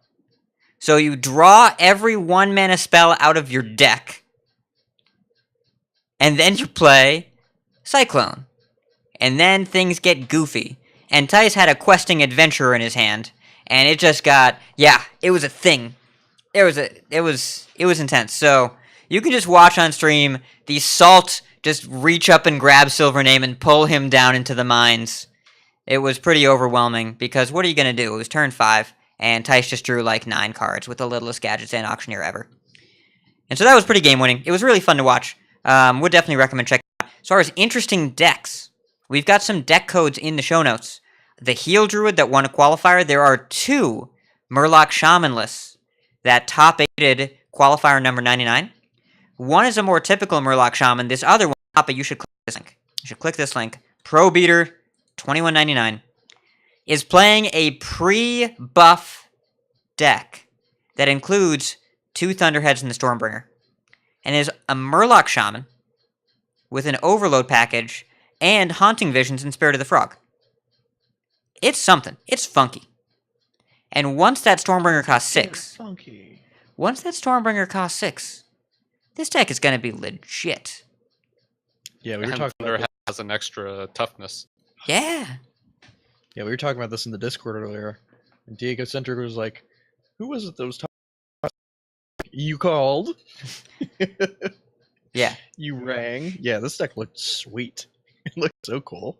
[SPEAKER 5] So you draw every 1 mana spell out of your deck, and then you play Cyclone. And then things get goofy. And Tice had a questing adventurer in his hand, and it just got, yeah, it was a thing. It was intense. So you can just watch on stream the Salt just reach up and grab Silvername and pull him down into the mines. It was pretty overwhelming, because what are you going to do? It was turn 5, and Tice just drew like 9 cards with the littlest Gadgets and Auctioneer ever. And so that was pretty game-winning. It was really fun to watch. Would definitely recommend checking it out. As far as interesting decks, we've got some deck codes in the show notes. The Heal Druid that won a qualifier, there are 2 Murloc Shaman lists that top-aided qualifier number 99. One is a more typical Murloc Shaman. This other one, Appa, you should click this link. You should click this link. Pro Beater, $21.99, is playing a pre-buff deck that includes 2 Thunderheads and the Stormbringer, and is a Murloc Shaman with an Overload package and Haunting Visions and Spirit of the Frog. It's something. It's funky. And once that Stormbringer costs 6, this deck is going to be legit.
[SPEAKER 6] Yeah, we were
[SPEAKER 7] And
[SPEAKER 6] talking
[SPEAKER 7] Thunder
[SPEAKER 6] about
[SPEAKER 7] has an extra toughness.
[SPEAKER 5] Yeah.
[SPEAKER 6] Yeah, we were talking about this in the Discord earlier. And Diego Center was like, "Who was it that was talking? You called?
[SPEAKER 5] Yeah.
[SPEAKER 6] You rang? Yeah, this deck looked sweet. It looked so cool.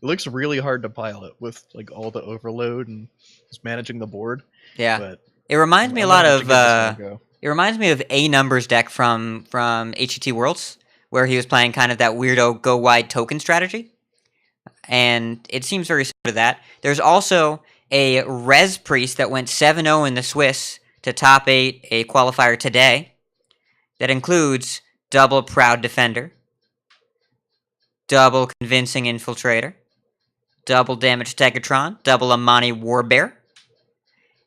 [SPEAKER 6] It looks really hard to pilot with like all the overload and just managing the board.
[SPEAKER 5] Yeah.
[SPEAKER 6] But
[SPEAKER 5] It reminds me a
[SPEAKER 6] I'm
[SPEAKER 5] lot
[SPEAKER 6] gonna have to
[SPEAKER 5] of
[SPEAKER 6] give this one a go.
[SPEAKER 5] it reminds me of A Numbers deck from HET Worlds, where he was playing kind of that weirdo go wide token strategy. And it seems very similar to that. There's also a Res Priest that went 7-0 in the Swiss to top 8 a qualifier today that includes double Proud Defender, double Convincing Infiltrator, double Damage Tegatron, double Amani Warbear,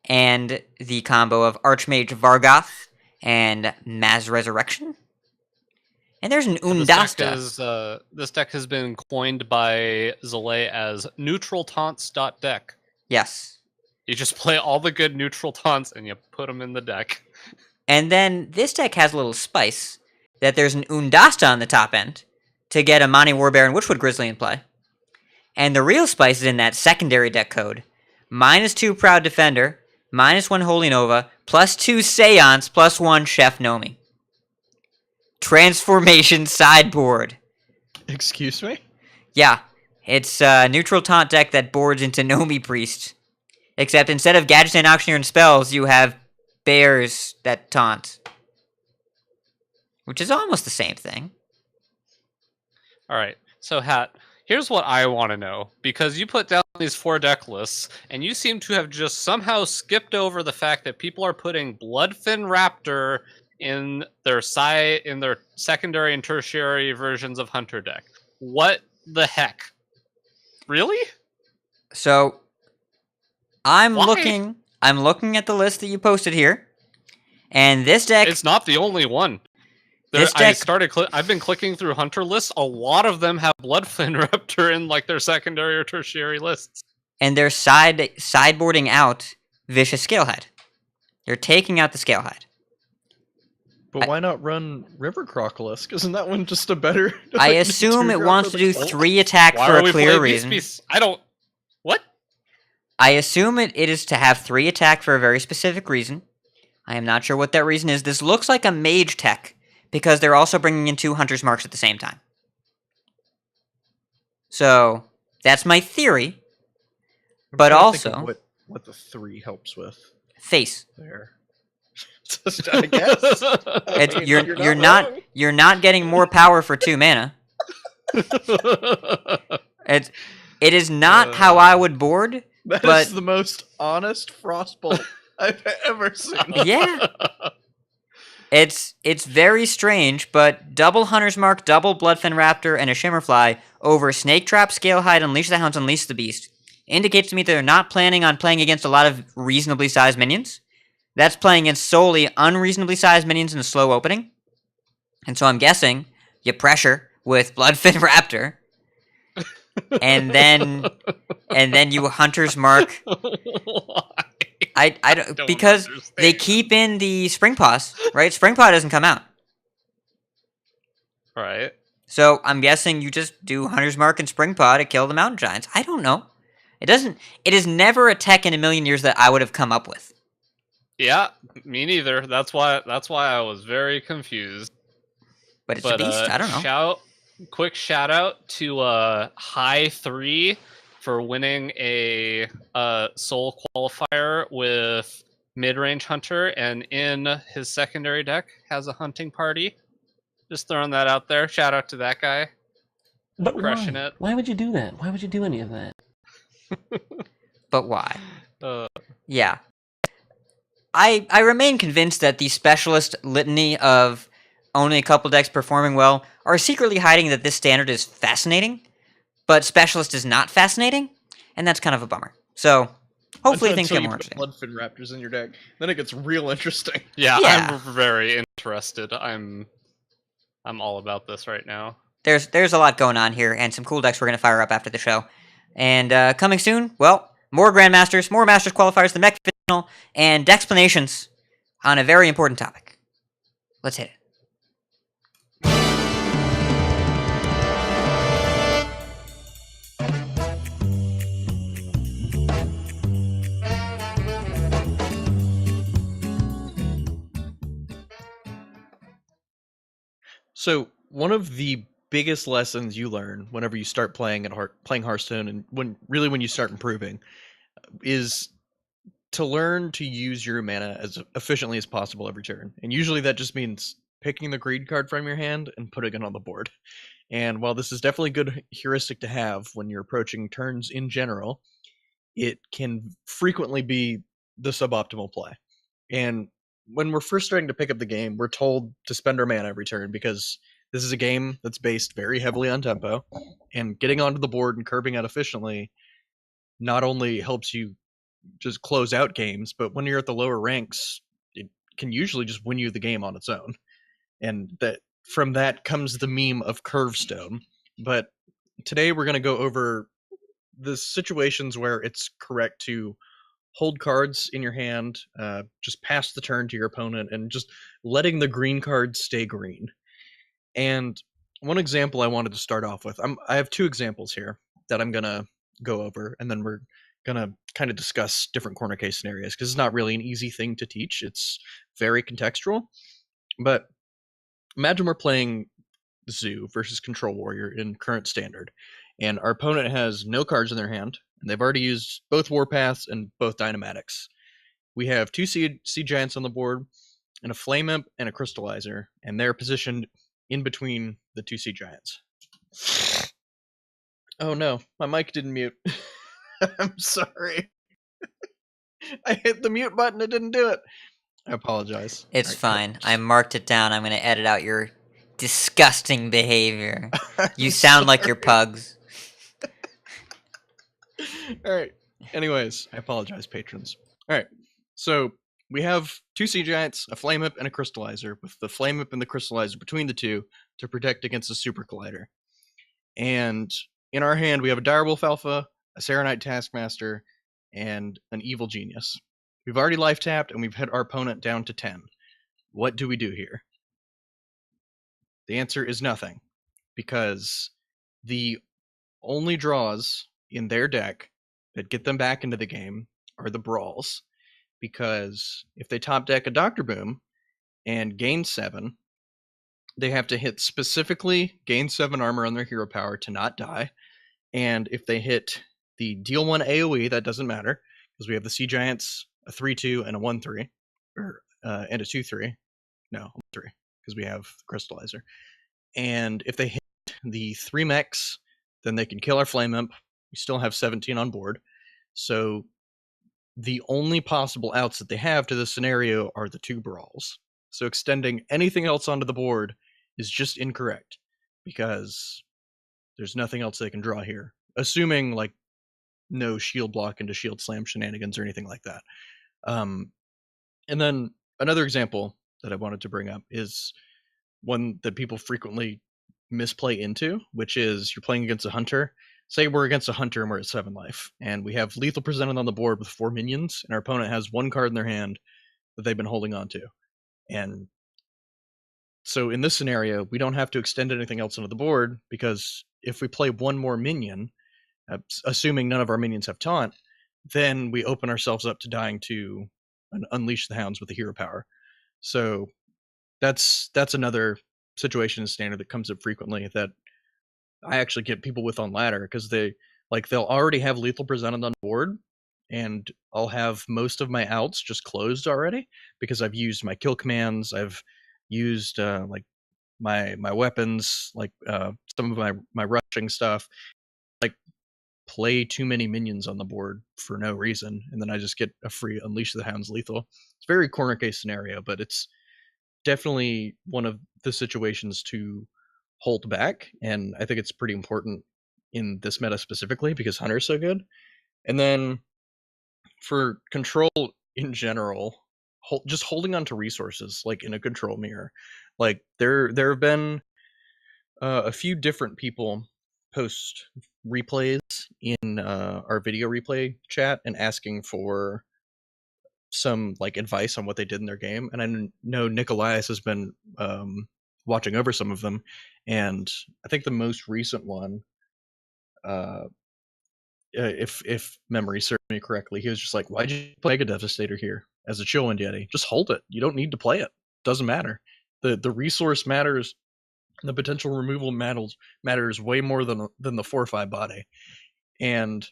[SPEAKER 5] and the combo of Archmage Vargoth and Maz Resurrection. And there's an Undasta.
[SPEAKER 7] This deck has been coined by Zalay as neutral taunts deck.
[SPEAKER 5] Yes.
[SPEAKER 7] You just play all the good neutral taunts and you put them in the deck.
[SPEAKER 5] And then this deck has a little spice that there's an Undasta on the top end to get Amani Warbear and Witchwood Grizzly in play. And the real spice is in that secondary deck code. -2 Proud Defender, -1 Holy Nova, +2 Seance, +1 Chef Nomi. Transformation sideboard.
[SPEAKER 6] Excuse me?
[SPEAKER 5] Yeah, it's a neutral taunt deck that boards into Nomi Priest. Except instead of Gadgets and Auctioneer and spells, you have bears that taunt. Which is almost the same thing.
[SPEAKER 7] All right. So, Hat, here's what I want to know, because you put down these 4 deck lists, and you seem to have just somehow skipped over the fact that people are putting Bloodfin Raptor in their secondary and tertiary versions of Hunter deck. What the heck? Really?
[SPEAKER 5] So I'm
[SPEAKER 7] Why?
[SPEAKER 5] looking at the list that you posted here, and this deck
[SPEAKER 7] It's not the only one.
[SPEAKER 5] This deck-
[SPEAKER 7] I've been clicking through Hunter lists. A lot of them have Bloodfin Raptor in like their secondary or tertiary lists.
[SPEAKER 5] and they're sideboarding out Vicious Scalehead. They're taking out the Scalehead.
[SPEAKER 6] But why not run River Crocolisk? Isn't that one just a better?
[SPEAKER 5] I assume it wants to do 3 attack
[SPEAKER 7] Why
[SPEAKER 5] for
[SPEAKER 7] are
[SPEAKER 5] a
[SPEAKER 7] we
[SPEAKER 5] clear
[SPEAKER 7] playing
[SPEAKER 5] reason.
[SPEAKER 7] I don't. What?
[SPEAKER 5] I assume it is to have 3 attack for a very specific reason. I am not sure what that reason is. This looks like a mage tech, because they're also bringing in 2 Hunter's Marks at the same time. So, that's my theory. But also,
[SPEAKER 6] what the 3 helps with
[SPEAKER 5] face.
[SPEAKER 6] there. I guess.
[SPEAKER 5] You're not getting more power for 2 mana. It is not how I would board.
[SPEAKER 6] That
[SPEAKER 5] But-
[SPEAKER 6] is the most honest Frostbolt I've ever seen.
[SPEAKER 5] Yeah. It's very strange, but double Hunter's Mark, double Bloodfin Raptor, and a Shimmerfly over Snake Trap, Scalehide, Unleash the Hounds, Unleash the Beast indicates to me they're not planning on playing against a lot of reasonably sized minions. That's playing against solely unreasonably sized minions in a slow opening. And so I'm guessing you pressure with Bloodfin Raptor, and then you Hunter's Mark.
[SPEAKER 7] Why?
[SPEAKER 5] I don't,
[SPEAKER 7] Don't
[SPEAKER 5] because
[SPEAKER 7] understand.
[SPEAKER 5] they keep in the Spring Paws, right? Spring Paw doesn't come out.
[SPEAKER 7] Right.
[SPEAKER 5] So I'm guessing you just do Hunter's Mark and Spring Paw to kill the Mountain Giants. I don't know. It is never a tech in a million years that I would have come up with.
[SPEAKER 7] Yeah, me neither. That's why I was very confused.
[SPEAKER 5] But it's a beast. I don't know.
[SPEAKER 7] Quick shout out to High 3 for winning a Seoul Qualifier with mid-range Hunter, and in his secondary deck has a hunting party. Just throwing that out there. Shout out to that guy.
[SPEAKER 1] But
[SPEAKER 7] Crushing
[SPEAKER 1] why?
[SPEAKER 7] it.
[SPEAKER 1] Why would you do that? Why would you do any of that?
[SPEAKER 5] But why?
[SPEAKER 7] Uh,
[SPEAKER 5] Yeah. I remain convinced that the specialist litany of only a couple decks performing well are secretly hiding that this standard is fascinating, but specialist is not fascinating, and that's kind of a bummer. So, hopefully things get more interesting.
[SPEAKER 6] Bloodfin Raptors in your deck, then it gets real interesting.
[SPEAKER 7] yeah,
[SPEAKER 5] Yeah.
[SPEAKER 7] I'm very interested. I'm all about this right now.
[SPEAKER 5] There's a lot going on here, and some cool decks we're going to fire up after the show. And coming soon, well, more Grandmasters, more Masters Qualifiers, the Mech Final, and Decksplanations on a very important topic. Let's hit it.
[SPEAKER 6] So one of the biggest lessons you learn whenever you start playing playing Hearthstone, and when you start improving, is to learn to use your mana as efficiently as possible every turn. And usually that just means picking the greed card from your hand and putting it on the board. And while this is definitely a good heuristic to have when you're approaching turns in general, it can frequently be the suboptimal play. And when we're first starting to pick up the game, we're told to spend our mana every turn because this is a game that's based very heavily on tempo, and getting onto the board and curving out efficiently not only helps you just close out games, but when you're at the lower ranks, it can usually just win you the game on its own. And that from that comes the meme of Curvestone. But today we're going to go over the situations where it's correct to hold cards in your hand, just pass the turn to your opponent, and just letting the green cards stay green. And one example I wanted to start off with, I have 2 examples here that I'm going to go over, and then we're going to kind of discuss different corner case scenarios, because it's not really an easy thing to teach. It's very contextual. But imagine we're playing Zoo versus Control Warrior in current standard, and our opponent has no cards in their hand, and they've already used both Warpaths and both Dynamatics. We have 2 Sea Giants on the board, and a Flame Imp and a Crystallizer, and they're positioned in between the 2 Sea Giants. Oh no, my mic didn't mute. I'm sorry. I hit the mute button, it didn't do it. I apologize.
[SPEAKER 5] It's
[SPEAKER 6] All right,
[SPEAKER 5] fine. I marked it down. I'm going to edit out your disgusting behavior. You sound like your pugs.
[SPEAKER 6] Alright. Anyways, I apologize, patrons. Alright. So we have two sea giants, a flame whip, and a crystallizer, with the flame whip and the crystallizer between the two to protect against the super collider. And in our hand we have a direwolf alpha, a Serenite taskmaster, and an evil genius. We've already life tapped and we've hit our opponent down to 10. What do we do here? The answer is nothing, because the only draws in their deck that get them back into the game are the brawls, because if they top deck a Dr. Boom and gain 7, they have to hit specifically gain 7 armor on their hero power to not die, and if they hit the deal 1 AoE, that doesn't matter, because we have the Sea Giants, a 3-2 and a 1-3, or and a 2-3. No, 3, because we have the Crystallizer. And if they hit the 3 mechs, then they can kill our Flame Imp. We still have 17 on board. So the only possible outs that they have to this scenario are the 2 brawls. So extending anything else onto the board is just incorrect, because there's nothing else they can draw here. Assuming, like, no shield block into shield slam shenanigans or anything like that. And then another example that I wanted to bring up is one that people frequently misplay into, which is you're playing against a hunter. Say we're against a hunter and we're at 7 life, and we have lethal presented on the board with 4 minions, and our opponent has 1 card in their hand that they've been holding on to. And so in this scenario, we don't have to extend anything else onto the board, because if we play 1 more minion, assuming none of our minions have taunt, then we open ourselves up to dying to Unleash the Hounds with the hero power. So that's another situation in standard that comes up frequently that I actually get people with on ladder, because they'll already have lethal presented on board, and I'll have most of my outs just closed already, because I've used my kill commands, I've used like my weapons, like some of my rushing stuff, like play too many minions on the board for no reason, and then I just get a free Unleash the Hounds lethal. It's a very corner case scenario, but it's definitely one of the situations to hold back, and I think it's pretty important in this meta specifically because Hunter's so good. And then for control in general, just holding on to resources, like in a control mirror. Like there have been a few different people post replays in our video replay chat and asking for some like advice on what they did in their game, and I know Nikolaius has been watching over some of them, and I think the most recent one, if memory serves me correctly, he was just like, "Why'd you play Mega Devastator here as a Chill Wind Yeti? Just hold it. You don't need to play it. Doesn't matter. The resource matters. The potential removal matters way more than the 4/5 body." And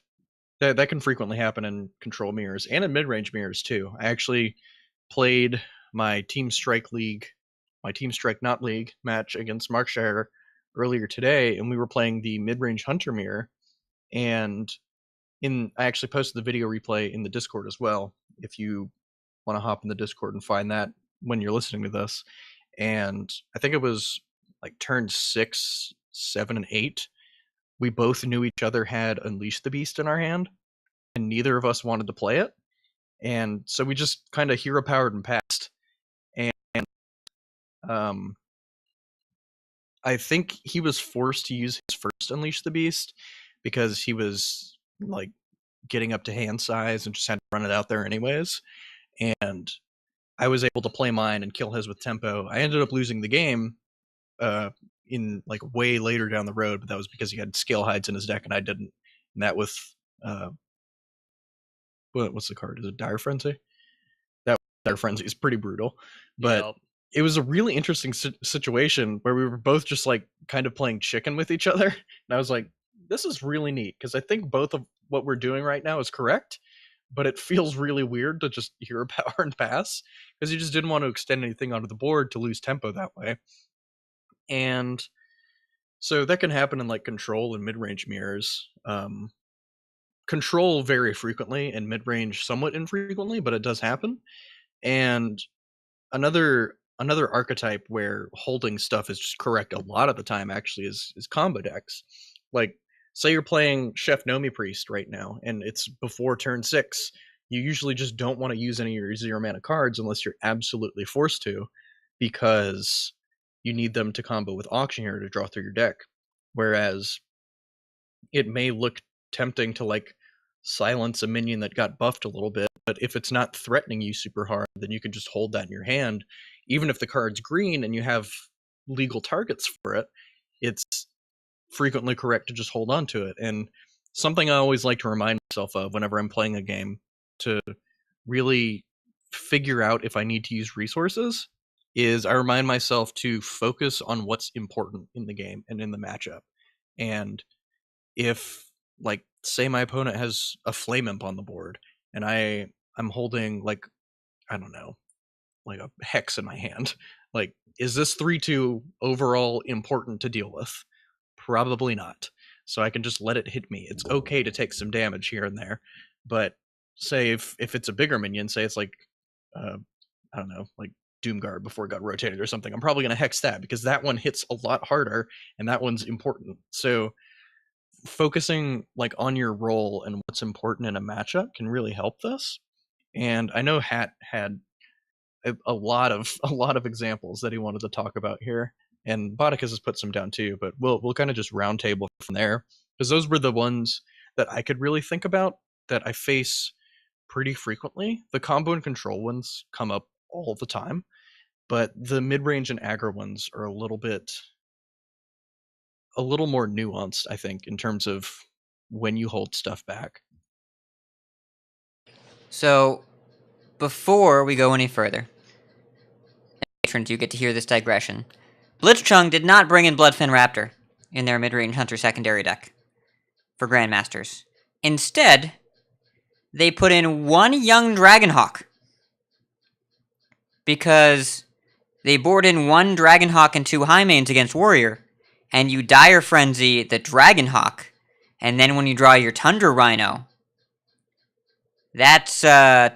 [SPEAKER 6] that can frequently happen in control mirrors and in mid-range mirrors too. I actually played my Team Strike Not League match against Markshire earlier today, and we were playing the mid-range Hunter mirror. And I actually posted the video replay in the Discord as well, if you want to hop in the Discord and find that when you're listening to this. And I think it was like turn 6, 7, and 8. We both knew each other had Unleashed the Beast in our hand, and neither of us wanted to play it. And so we just kind of hero powered and passed. And I think he was forced to use his first Unleash the Beast because he was like getting up to hand size and just had to run it out there anyways. And I was able to play mine and kill his with tempo. I ended up losing the game in like way later down the road, but that was because he had Scale Hides in his deck and I didn't. And that with what's the card? Is it Dire Frenzy? That Dire Frenzy is pretty brutal, but
[SPEAKER 7] Yep.
[SPEAKER 6] It was a really interesting situation where we were both just like kind of playing chicken with each other, and I was like, "This is really neat," because I think both of what we're doing right now is correct, but it feels really weird to just hero power and pass because you just didn't want to extend anything onto the board to lose tempo that way. And So that can happen in like control and mid-range mirrors. Control very frequently and mid-range somewhat infrequently, but it does happen. And another archetype where holding stuff is just correct a lot of the time actually is combo decks. Like, say you're playing Chef Nomi Priest right now, and it's before turn 6. You usually just don't want to use any of your 0 mana cards unless you're absolutely forced to, because you need them to combo with Auctioneer to draw through your deck. Whereas it may look tempting to like silence a minion that got buffed a little bit, but if it's not threatening you super hard, then you can just hold that in your hand. Even if the card's green and you have legal targets for it, it's frequently correct to just hold on to it. And something I always like to remind myself of whenever I'm playing a game to really figure out if I need to use resources is I remind myself to focus on what's important in the game and in the matchup. And if, like, say my opponent has a Flame Imp on the board and I'm holding, like, I don't know, like a Hex in my hand, like, is this 3/2 overall important to deal with? Probably not. So I can just let it hit me. It's okay to take some damage here and there, but say if it's a bigger minion, say it's like I don't know, like Doomguard before it got rotated or something, I'm probably going to Hex that because that one hits a lot harder and that one's important. So focusing like on your role and what's important in a matchup can really help this. And I know Hat had a lot of examples that he wanted to talk about here, and Botticus has put some down too, but we'll kind of just round table from there, because those were the ones that I could really think about that I face pretty frequently. The combo and control ones come up all the time, but the mid-range and aggro ones are a little more nuanced, I think, in terms of when you hold stuff back.
[SPEAKER 5] So, before we go any further, patrons, you get to hear this digression. Blitzchung did not bring in Bloodfin Raptor in their mid-range Hunter secondary deck for Grandmasters. Instead, they put in one Young Dragonhawk because they board in one Dragonhawk and 2 High Mains against Warrior, and you Dire Frenzy the Dragonhawk, and then when you draw your Tundra Rhino, that's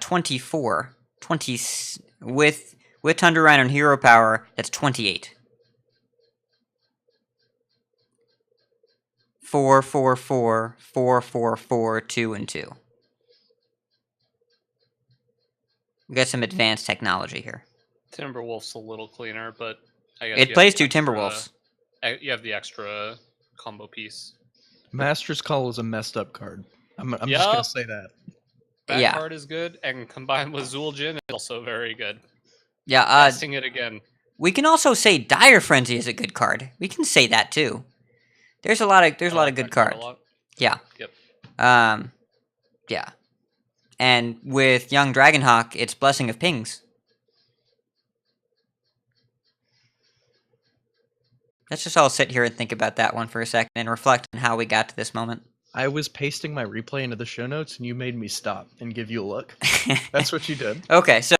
[SPEAKER 5] 24. 20 with Tundra Rhino and Hero Power, that's 28. 4, 4, 4, 4, 4, 4, 2, and 2. We got some advanced technology here.
[SPEAKER 7] Timberwolf's a little cleaner, but I guess
[SPEAKER 5] It plays 2 Timberwolves.
[SPEAKER 7] You have the extra combo piece.
[SPEAKER 6] Master's Call is a messed up card. I'm just
[SPEAKER 7] Yup.
[SPEAKER 6] gonna say that.
[SPEAKER 7] That card is good, and combined with Zul'jin is also very good.
[SPEAKER 5] Yeah,
[SPEAKER 7] Testing it again.
[SPEAKER 5] we can also say Dire Frenzy is a good card. We can say that too. There's a lot of good cards. Yeah.
[SPEAKER 7] Yep.
[SPEAKER 5] Yeah. And with Young Dragonhawk, it's Blessing of Pings. Let's just all sit here and think about that one for a second and reflect on how we got to this moment.
[SPEAKER 6] I was pasting my replay into the show notes, and you made me stop and give you a look. That's what you did.
[SPEAKER 5] Okay, so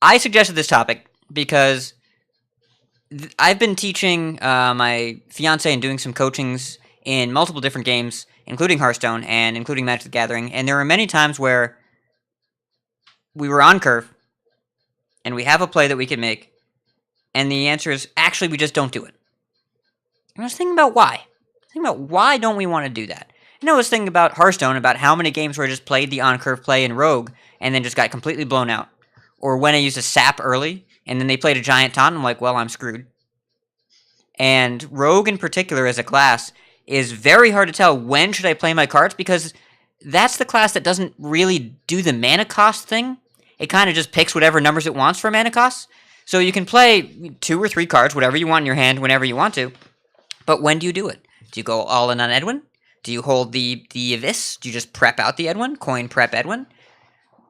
[SPEAKER 5] I suggested this topic because I've been teaching my fiance and doing some coachings in multiple different games, including Hearthstone and including Magic the Gathering, and there were many times where we were on curve and we have a play that we could make, and the answer is actually we just don't do it. And I was thinking about why. Why don't we want to do that? And I was thinking about Hearthstone, about how many games where I just played the on-curve play in Rogue and then just got completely blown out. Or when I used a sap early and then they played a giant taunt, and I'm like, well, I'm screwed. And Rogue in particular as a class is very hard to tell when should I play my cards, because that's the class that doesn't really do the mana cost thing. It kind of just picks whatever numbers it wants for mana costs. So you can play 2 or 3 cards, whatever you want in your hand, whenever you want to. But when do you do it? Do you go all in on Edwin? Do you hold the Abyss? Do you just prep out the Edwin? Coin prep Edwin?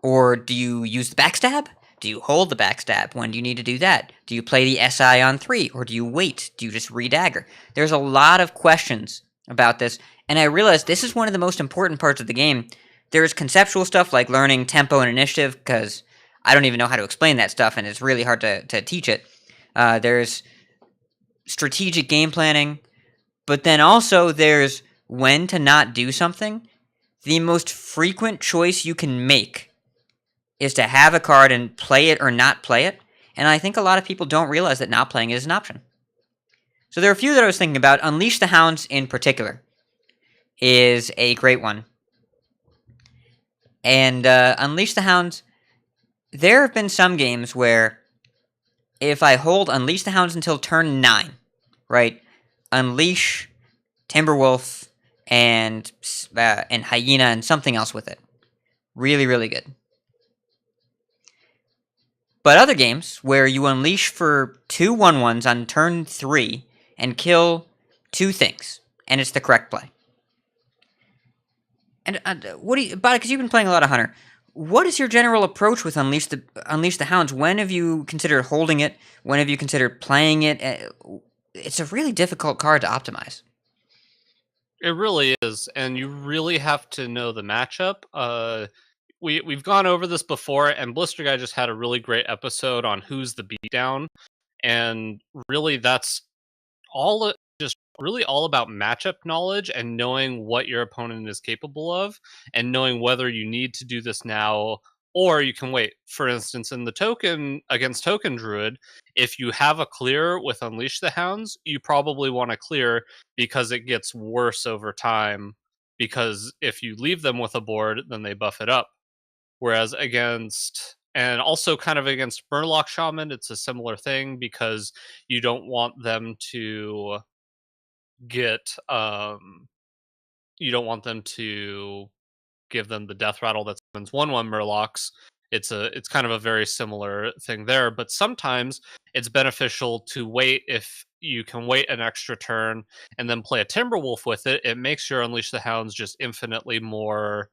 [SPEAKER 5] Or do you use the backstab? Do you hold the backstab? When do you need to do that? Do you play the SI on 3? Or do you wait? Do you just redagger? There's a lot of questions about this, and I realized this is one of the most important parts of the game. There's conceptual stuff like learning tempo and initiative, because I don't even know how to explain that stuff, and it's really hard to teach it. There's strategic game planning. But then also there's when to not do something. The most frequent choice you can make is to have a card and play it or not play it. And I think a lot of people don't realize that not playing it is an option. So there are a few that I was thinking about. Unleash the Hounds in particular is a great one. And Unleash the Hounds, there have been some games where if I hold Unleash the Hounds until turn 9, right? Unleash, Timberwolf, and Hyena and something else with it. Really, really good. But other games where you unleash for 2 1/1s on turn 3 and kill 2 things, and it's the correct play. And what do you, Botticus, you've been playing a lot of Hunter. What is your general approach with Unleash the Hounds? When have you considered holding it? When have you considered playing it? It's a really difficult card to optimize.
[SPEAKER 7] It really is, and you really have to know the matchup. We've gone over this before, and Blister Guy just had a really great episode on who's the beatdown, and really that's all just really all about matchup knowledge and knowing what your opponent is capable of, and knowing whether you need to do this now or you can wait. For instance, in the token against Token Druid, if you have a clear with Unleash the Hounds, you probably want to clear because it gets worse over time. Because if you leave them with a board, then they buff it up. Whereas against, and also kind of against Murloc Shaman, it's a similar thing because you don't want them to get, you don't want them to give them the death rattle that summons 1/1 Murlocs. It's kind of a very similar thing there, but sometimes it's beneficial to wait. If you can wait an extra turn and then play a Timberwolf with it, it makes your Unleash the Hounds just infinitely more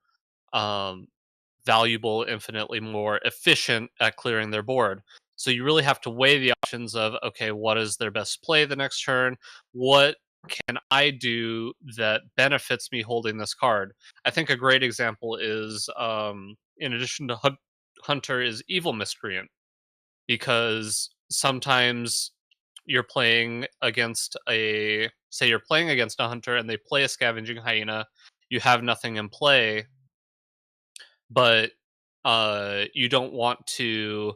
[SPEAKER 7] valuable, infinitely more efficient at clearing their board. So you really have to weigh the options of, okay, what is their best play the next turn? What can I do that benefits me holding this card? I think a great example is, in addition to Hunter, is Evil Miscreant. Because sometimes you're playing against a Hunter and they play a Scavenging Hyena, you have nothing in play, but you don't want to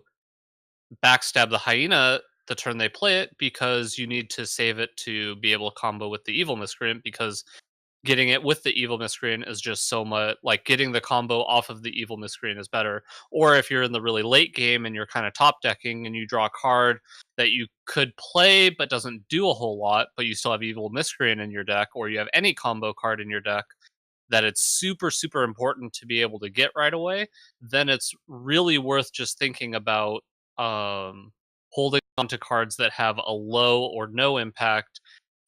[SPEAKER 7] backstab the Hyena the turn they play it because you need to save it to be able to combo with the Evil Miscreant, because getting it with the Evil Miscreant is just so much, like getting the combo off of the Evil Miscreant is better. Or if you're in the really late game and you're kind of top decking and you draw a card that you could play but doesn't do a whole lot, but you still have Evil Miscreant in your deck, or you have any combo card in your deck that it's super, super important to be able to get right away, then it's really worth just thinking about holding onto cards that have a low or no impact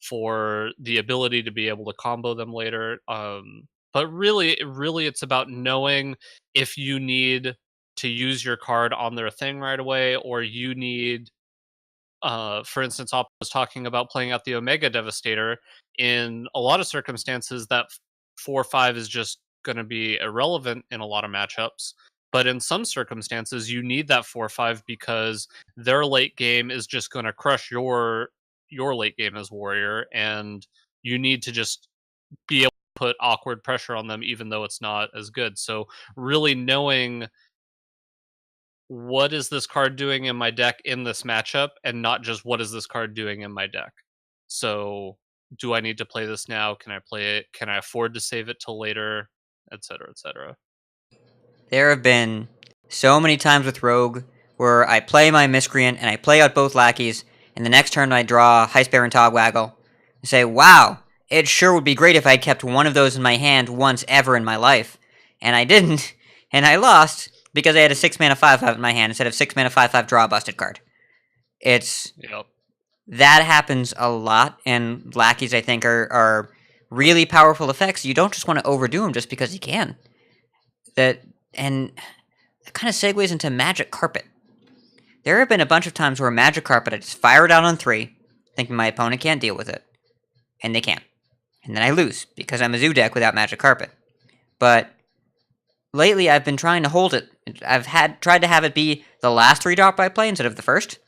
[SPEAKER 7] for the ability to be able to combo them later. But really, it's about knowing if you need to use your card on their thing right away, or you need, for instance, Appa was talking about playing out the Omega Devastator. In a lot of circumstances, that 4/5 is just going to be irrelevant in a lot of matchups. But in some circumstances, you need that 4/5 because their late game is just going to crush your late game as warrior, and you need to just be able to put awkward pressure on them even though it's not as good. So really knowing what is this card doing in my deck in this matchup, and not just what is this card doing in my deck. So do I need to play this now? Can I play it? Can I afford to save it till later? Etc. etc.
[SPEAKER 5] There have been so many times with Rogue where I play my Miscreant and I play out both lackeys, and the next turn I draw Heist Bear and Togwaggle and say, wow, it sure would be great if I kept one of those in my hand once ever in my life. And I didn't, and I lost because I had a 6-mana 5/5 in my hand instead of 6-mana 5/5 draw a busted card.
[SPEAKER 7] Yep.
[SPEAKER 5] That happens a lot, and lackeys, I think, are really powerful effects. You don't just want to overdo them just because you can. And it kind of segues into Magic Carpet. There have been a bunch of times where Magic Carpet, I just fire it out on 3, thinking my opponent can't deal with it, and they can't. And then I lose, because I'm a Zoo deck without Magic Carpet. But lately, I've been trying to hold it. I've tried to have it be the last 3 drop I play instead of the first.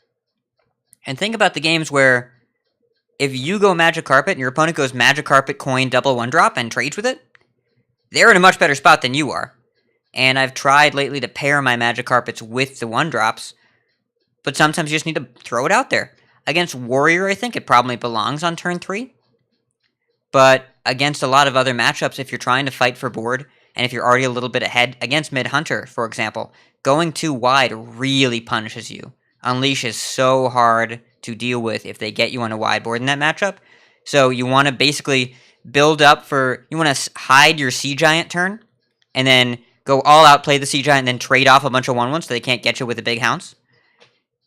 [SPEAKER 5] And think about the games where if you go Magic Carpet and your opponent goes Magic Carpet, coin, double 1-drop and trades with it, they're in a much better spot than you are. And I've tried lately to pair my Magic Carpets with the 1-drops, but sometimes you just need to throw it out there. Against Warrior, I think it probably belongs on turn 3. But against a lot of other matchups, if you're trying to fight for board, and if you're already a little bit ahead, against Mid-Hunter, for example, going too wide really punishes you. Unleash is so hard to deal with if they get you on a wide board in that matchup. So you want to basically build up for... You want to hide your Sea Giant turn, and then go all out, play the Sea Giant, and then trade off a bunch of 1/1s so they can't get you with a big Hounce.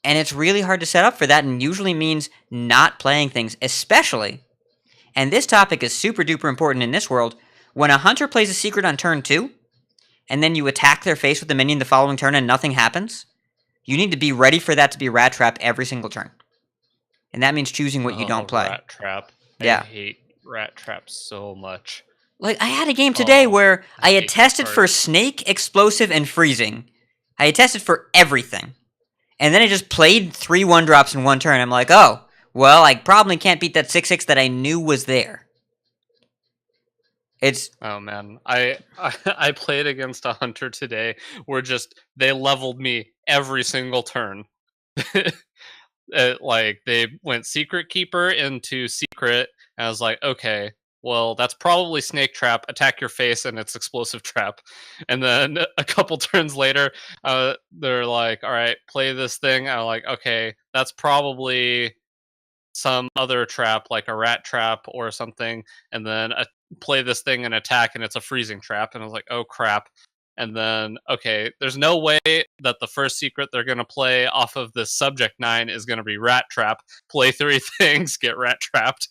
[SPEAKER 5] And it's really hard to set up for that, and usually means not playing things, especially... And this topic is super duper important in this world. When a hunter plays a secret on turn 2, and then you attack their face with the minion the following turn and nothing happens, you need to be ready for that to be Rat Trap every single turn. And that means choosing what you don't play.
[SPEAKER 7] Rat Trap.
[SPEAKER 5] Yeah.
[SPEAKER 7] I hate Rat Trap so much.
[SPEAKER 5] Like, I had a game today where I had tested for Snake, Explosive, and Freezing. I had tested for everything. And then I just played 3 1-drops in one turn. I'm like, oh, well, I probably can't beat that 6/6 that I knew was there. It's...
[SPEAKER 7] Oh, man. I played against a hunter today where they leveled me every single turn. Like, they went Secret Keeper into Secret, and I was like, okay, well, that's probably Snake Trap, attack your face, and it's Explosive Trap. And then a couple turns later, they're like, all right, play this thing. I'm like, okay, that's probably some other trap, like a Rat Trap or something, and then play this thing and attack, and it's a Freezing Trap. And I was like, oh, crap. And then, okay, there's no way that the first secret they're going to play off of this Subject 9 is going to be Rat Trap. Play 3 things, get Rat Trapped.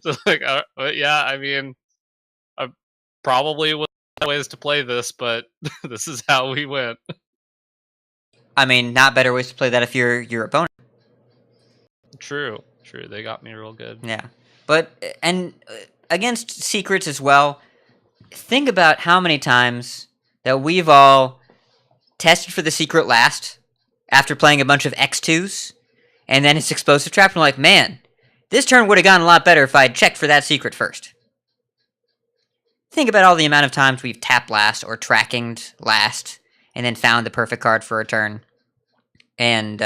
[SPEAKER 7] So like, yeah, I mean, I probably would have ways to play this, but this is how we went.
[SPEAKER 5] I mean, not better ways to play that if you're your opponent.
[SPEAKER 7] True. They got me real good.
[SPEAKER 5] Yeah. But, and against secrets as well, think about how many times that we've all tested for the secret last after playing a bunch of X2s, and then it's Explosive Trap, and we're like, man, this turn would have gone a lot better if I'd checked for that secret first. Think about all the amount of times we've tapped last or trackinged last, and then found the perfect card for a turn. And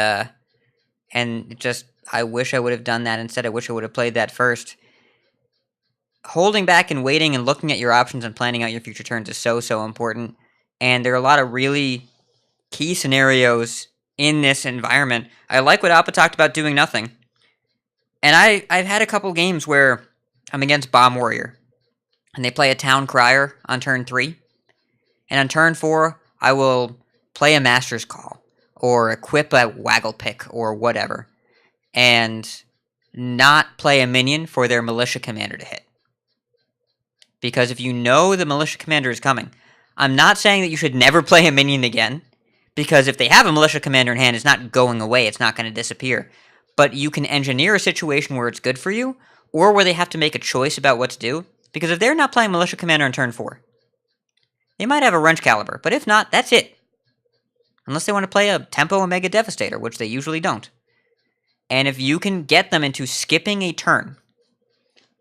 [SPEAKER 5] just, I wish I would have done that instead. I wish I would have played that first. Holding back and waiting and looking at your options and planning out your future turns is so important. And there are a lot of really key scenarios in this environment. I like what Appa talked about doing nothing. And I've had a couple games where I'm against Bomb Warrior, and they play a Town Crier on turn 3. And on turn 4, I will play a Master's Call, or equip a Waggle Pick, or whatever, and not play a minion for their Militia Commander to hit. Because if you know the Militia Commander is coming, I'm not saying that you should never play a minion again, because if they have a Militia Commander in hand, it's not going away, it's not going to disappear. But you can engineer a situation where it's good for you, or where they have to make a choice about what to do, because if they're not playing Militia Commander on turn 4, they might have a Wrench Caliber, but if not, that's it. Unless they want to play a Tempo Omega Devastator, which they usually don't. And if you can get them into skipping a turn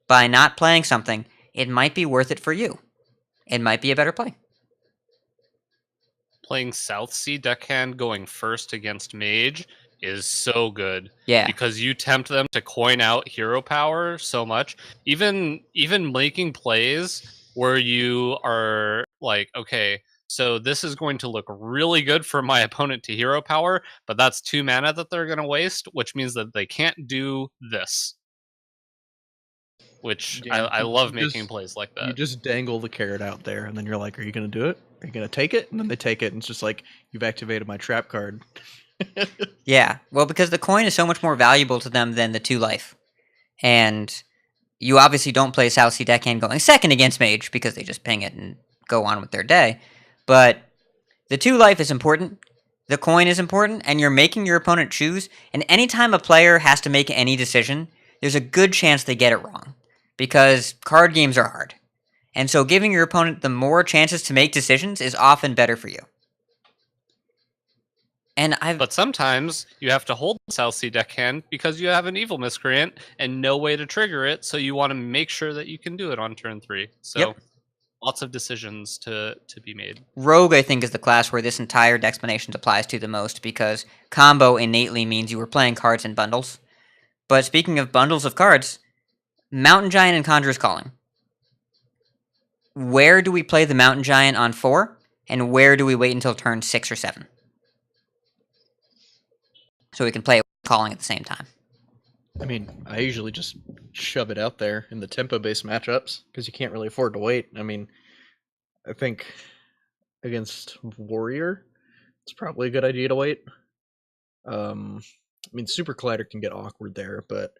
[SPEAKER 5] by not playing something, it might be worth it for you. It might be a better play.
[SPEAKER 7] Playing South Sea deckhand going first against Mage is so good.
[SPEAKER 5] Yeah.
[SPEAKER 7] Because you tempt them to coin out hero power so much. Even making plays where you are like, okay, so this is going to look really good for my opponent to hero power, but that's 2 mana that they're going to waste, which means that they can't do this. Which
[SPEAKER 6] Yeah,
[SPEAKER 7] I love
[SPEAKER 6] you
[SPEAKER 7] making plays like that.
[SPEAKER 6] You just dangle the carrot out there, and then you're like, are you going to do it? Are you going to take it? And then they take it, and it's just like, you've activated my trap card.
[SPEAKER 5] Yeah, well, because the coin is so much more valuable to them than the 2 life. And you obviously don't play South Sea deckhand going second against Mage, because they just ping it and go on with their day. But the 2 life is important, the coin is important, and you're making your opponent choose. And anytime a player has to make any decision, there's a good chance they get it wrong. Because card games are hard. And so giving your opponent the more chances to make decisions is often better for you. And
[SPEAKER 7] But sometimes you have to hold the South Sea deckhand because you have an evil miscreant and no way to trigger it, so you want to make sure that you can do it on turn 3. So
[SPEAKER 5] Yep.
[SPEAKER 7] lots of decisions to be made.
[SPEAKER 5] Rogue, I think, is the class where this entire Decksplanations applies to the most, because combo innately means you were playing cards in bundles. But speaking of bundles of cards, Mountain Giant and Conjurer's Calling. Where do we play the Mountain Giant on 4, and where do we wait until turn 6 or 7? So we can play Calling at the same time.
[SPEAKER 6] I mean, I usually just shove it out there in the tempo-based matchups because you can't really afford to wait. I mean, I think against Warrior, it's probably a good idea to wait. I mean, Super Collider can get awkward there, but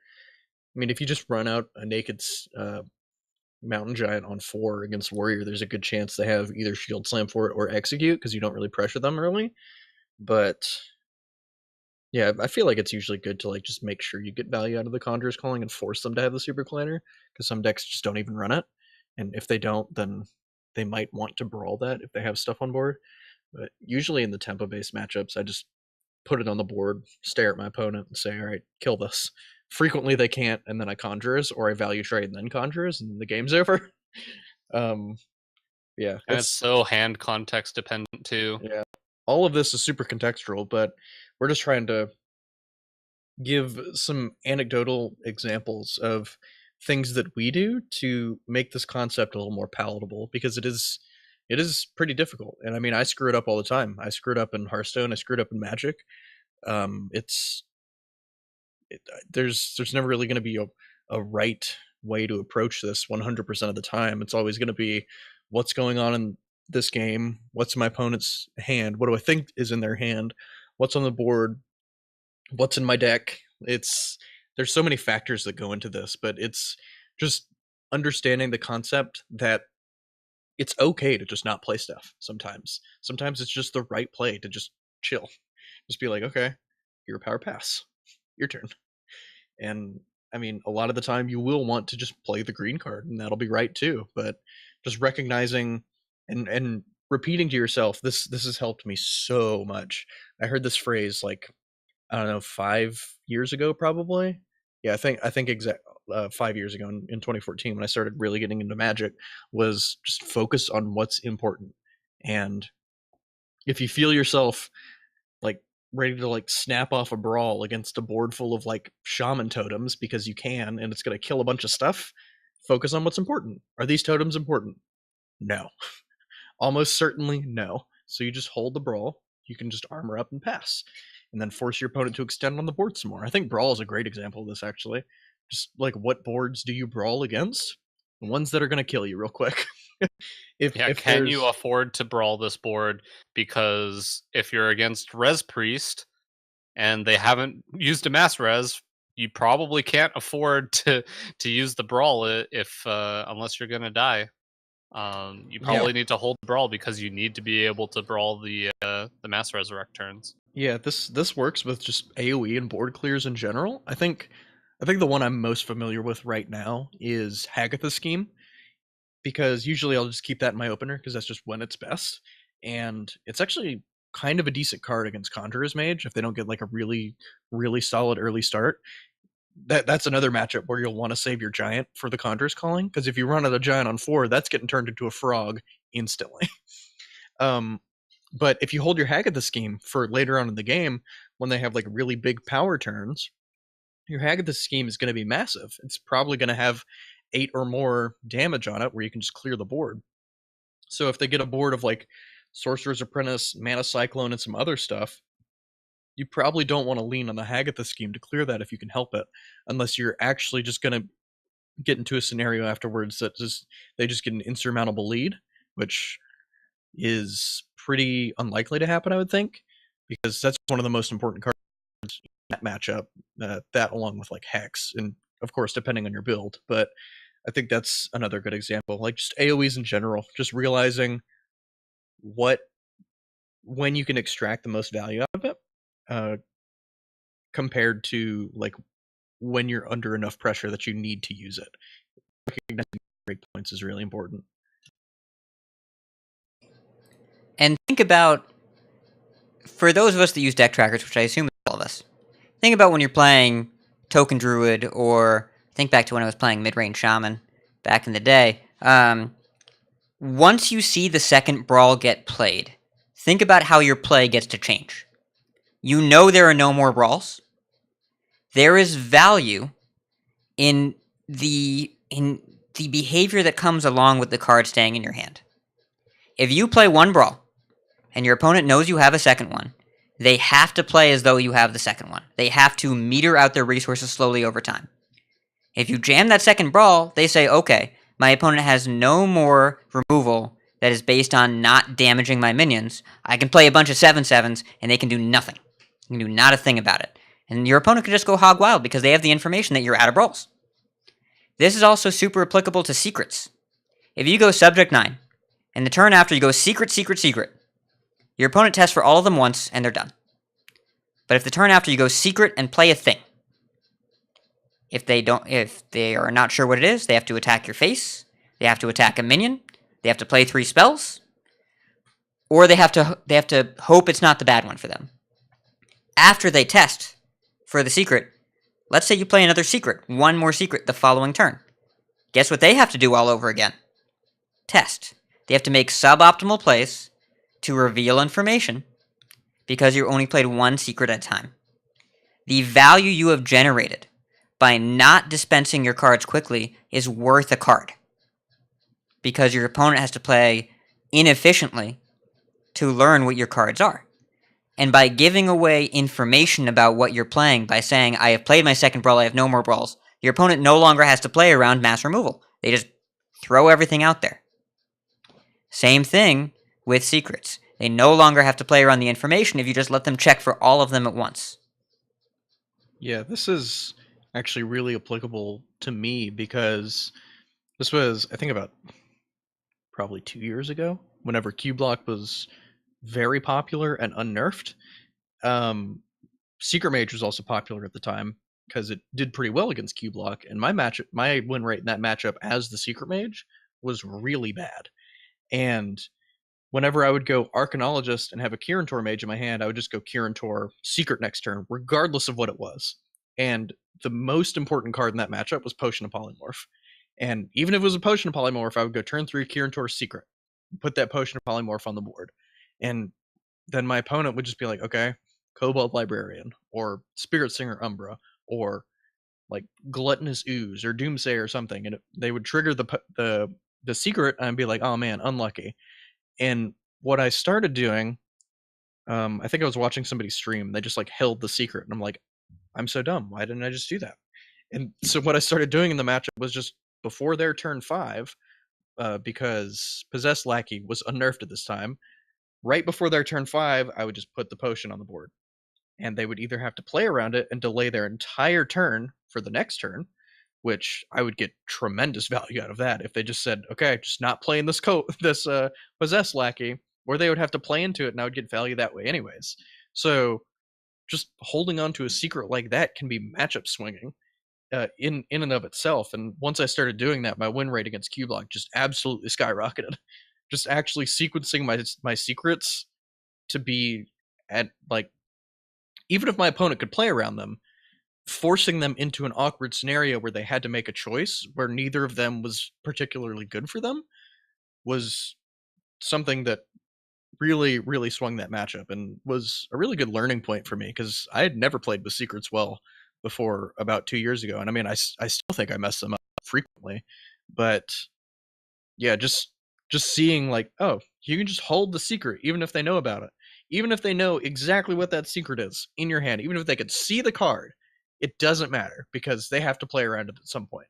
[SPEAKER 6] I mean, if you just run out a naked Mountain Giant on 4 against Warrior, there's a good chance they have either Shield Slam for it or Execute because you don't really pressure them early. But yeah, I feel like it's usually good to like just make sure you get value out of the Conjurer's Calling and force them to have the Super Collider, because some decks just don't even run it, and if they don't, then they might want to brawl that if they have stuff on board. But usually in the tempo-based matchups, I just put it on the board, stare at my opponent, and say, all right, kill this. Frequently they can't, and then I Conjurers, or I value trade and then Conjurers, and the game's over. Yeah.
[SPEAKER 7] And it's so hand context dependent too.
[SPEAKER 6] Yeah. All of this is super contextual, but we're just trying to give some anecdotal examples of things that we do to make this concept a little more palatable, because it is pretty difficult. And I mean, I screw it up all the time. I screwed up in Hearthstone, I screwed up in Magic. There's never really going to be a right way to approach this 100% of the time. It's always going to be what's going on in this game, what's my opponent's hand, what do I think is in their hand, what's on the board, what's in my deck. There's so many factors that go into this, but it's just understanding the concept that it's okay to just not play stuff sometimes. Sometimes it's just the right play to just chill. Just be like, okay, you're a power pass. Your turn. And I mean, a lot of the time you will want to just play the green card, and that'll be right too. But just recognizing and repeating to yourself, this has helped me so much. I heard this phrase like, I don't know, 5 years ago probably. Yeah, I think 5 years ago in 2014 when I started really getting into Magic, was just focus on what's important. And if you feel yourself like ready to like snap off a brawl against a board full of like shaman totems because you can, and it's going to kill a bunch of stuff, focus on what's important. Are these totems important? No. Almost certainly no. So you just hold the brawl, you can just armor up and pass, and then force your opponent to extend on the board some more. I think Brawl is a great example of this, actually. Just like, what boards do you brawl against? The ones that are going to kill you real quick. if
[SPEAKER 7] can you afford to brawl this board? Because if you're against Res Priest and they haven't used a mass res, you probably can't afford to use the brawl if unless you're gonna die. You probably need to hold the brawl because you need to be able to brawl the mass resurrect turns.
[SPEAKER 6] Yeah, this works with just AoE and board clears in general. I think the one I'm most familiar with right now is Hagatha's Scheme, because usually I'll just keep that in my opener because that's just when it's best, and it's actually kind of a decent card against Conjurer's Mage if they don't get like a really, really solid early start. That's another matchup where you'll want to save your giant for the Conjurer's Calling, because if you run out a giant on 4, that's getting turned into a frog instantly. But if you hold your Hagatha Scheme for later on in the game, when they have like really big power turns, your Hagatha Scheme is going to be massive. It's probably going to have 8 or more damage on it, where you can just clear the board. So if they get a board of like Sorcerer's Apprentice, Mana Cyclone, and some other stuff, you probably don't want to lean on the Hagatha Scheme to clear that if you can help it, unless you're actually just going to get into a scenario afterwards that they just get an insurmountable lead, which is pretty unlikely to happen, I would think, because that's one of the most important cards in that matchup, that along with like Hex, and of course depending on your build. But I think that's another good example, like just AoEs in general, just realizing when you can extract the most value out of it, compared to like when you're under enough pressure that you need to use it. Recognizing break points is really important.
[SPEAKER 5] And think about for those of us that use deck trackers, which I assume is all of us, think about when you're playing Token Druid, or think back to when I was playing Mid-Range Shaman back in the day. Once you see the second brawl get played, think about how your play gets to change. You know there are no more brawls. There is value in the behavior that comes along with the card staying in your hand. If you play one brawl, and your opponent knows you have a second one, they have to play as though you have the second one. They have to meter out their resources slowly over time. If you jam that second brawl, they say, okay, my opponent has no more removal that is based on not damaging my minions. I can play a bunch of 7/7s, and they can do nothing. You can do not a thing about it. And your opponent can just go hog wild because they have the information that you're out of brawls. This is also super applicable to secrets. If you go Subject 9, and the turn after you go Secret, Secret, Secret, your opponent tests for all of them once, and they're done. But if the turn after you go Secret and play a thing, if they are not sure what it is, they have to attack your face, they have to attack a minion, they have to play 3 spells, or they have to hope it's not the bad one for them. After they test for the secret, let's say you play another secret, one more secret the following turn. Guess what they have to do all over again? Test. They have to make suboptimal plays to reveal information because you only played one secret at a time. The value you have generated by not dispensing your cards quickly is worth a card because your opponent has to play inefficiently to learn what your cards are. And by giving away information about what you're playing, by saying, I have played my second brawl, I have no more brawls, your opponent no longer has to play around mass removal. They just throw everything out there. Same thing with secrets. They no longer have to play around the information if you just let them check for all of them at once.
[SPEAKER 6] Yeah, this is actually really applicable to me because this was, I think, about probably 2 years ago, whenever Q-Block was very popular and unnerfed. Secret Mage was also popular at the time because it did pretty well against Q-Block, and my win rate in that matchup as the Secret Mage was really bad. And whenever I would go Arcanologist and have a Kirantor Mage in my hand, I would just go Kirantor Secret next turn, regardless of what it was. And the most important card in that matchup was Potion of Polymorph. And even if it was a Potion of Polymorph, I would go turn 3 Kirantor Secret, put that Potion of Polymorph on the board. And then my opponent would just be like, okay, Kobold Librarian, or Spirit Singer Umbra, or like Gluttonous Ooze, or Doomsay or something. And they would trigger the secret, and I'd be like, oh man, unlucky. And what I started doing, I think I was watching somebody stream, they just like held the secret, and I'm like, I'm so dumb, why didn't I just do that? And so what I started doing in the matchup was just before their turn 5, because Possessed Lackey was unnerfed at this time, right before their turn 5, I would just put the potion on the board. And they would either have to play around it and delay their entire turn for the next turn, which I would get tremendous value out of that if they just said, okay, just not playing this Possessed Lackey, or they would have to play into it and I would get value that way anyways. So just holding on to a secret like that can be matchup swinging in and of itself. And once I started doing that, my win rate against Q-Block just absolutely skyrocketed. Just actually sequencing my secrets to be at, like, even if my opponent could play around them, forcing them into an awkward scenario where they had to make a choice where neither of them was particularly good for them was something that really, really swung that matchup and was a really good learning point for me because I had never played with secrets well before about 2 years ago. And I mean, I still think I mess them up frequently, but yeah, just seeing like, oh, you can just hold the secret even if they know about it. Even if they know exactly what that secret is in your hand, even if they could see the card, it doesn't matter because they have to play around it at some point.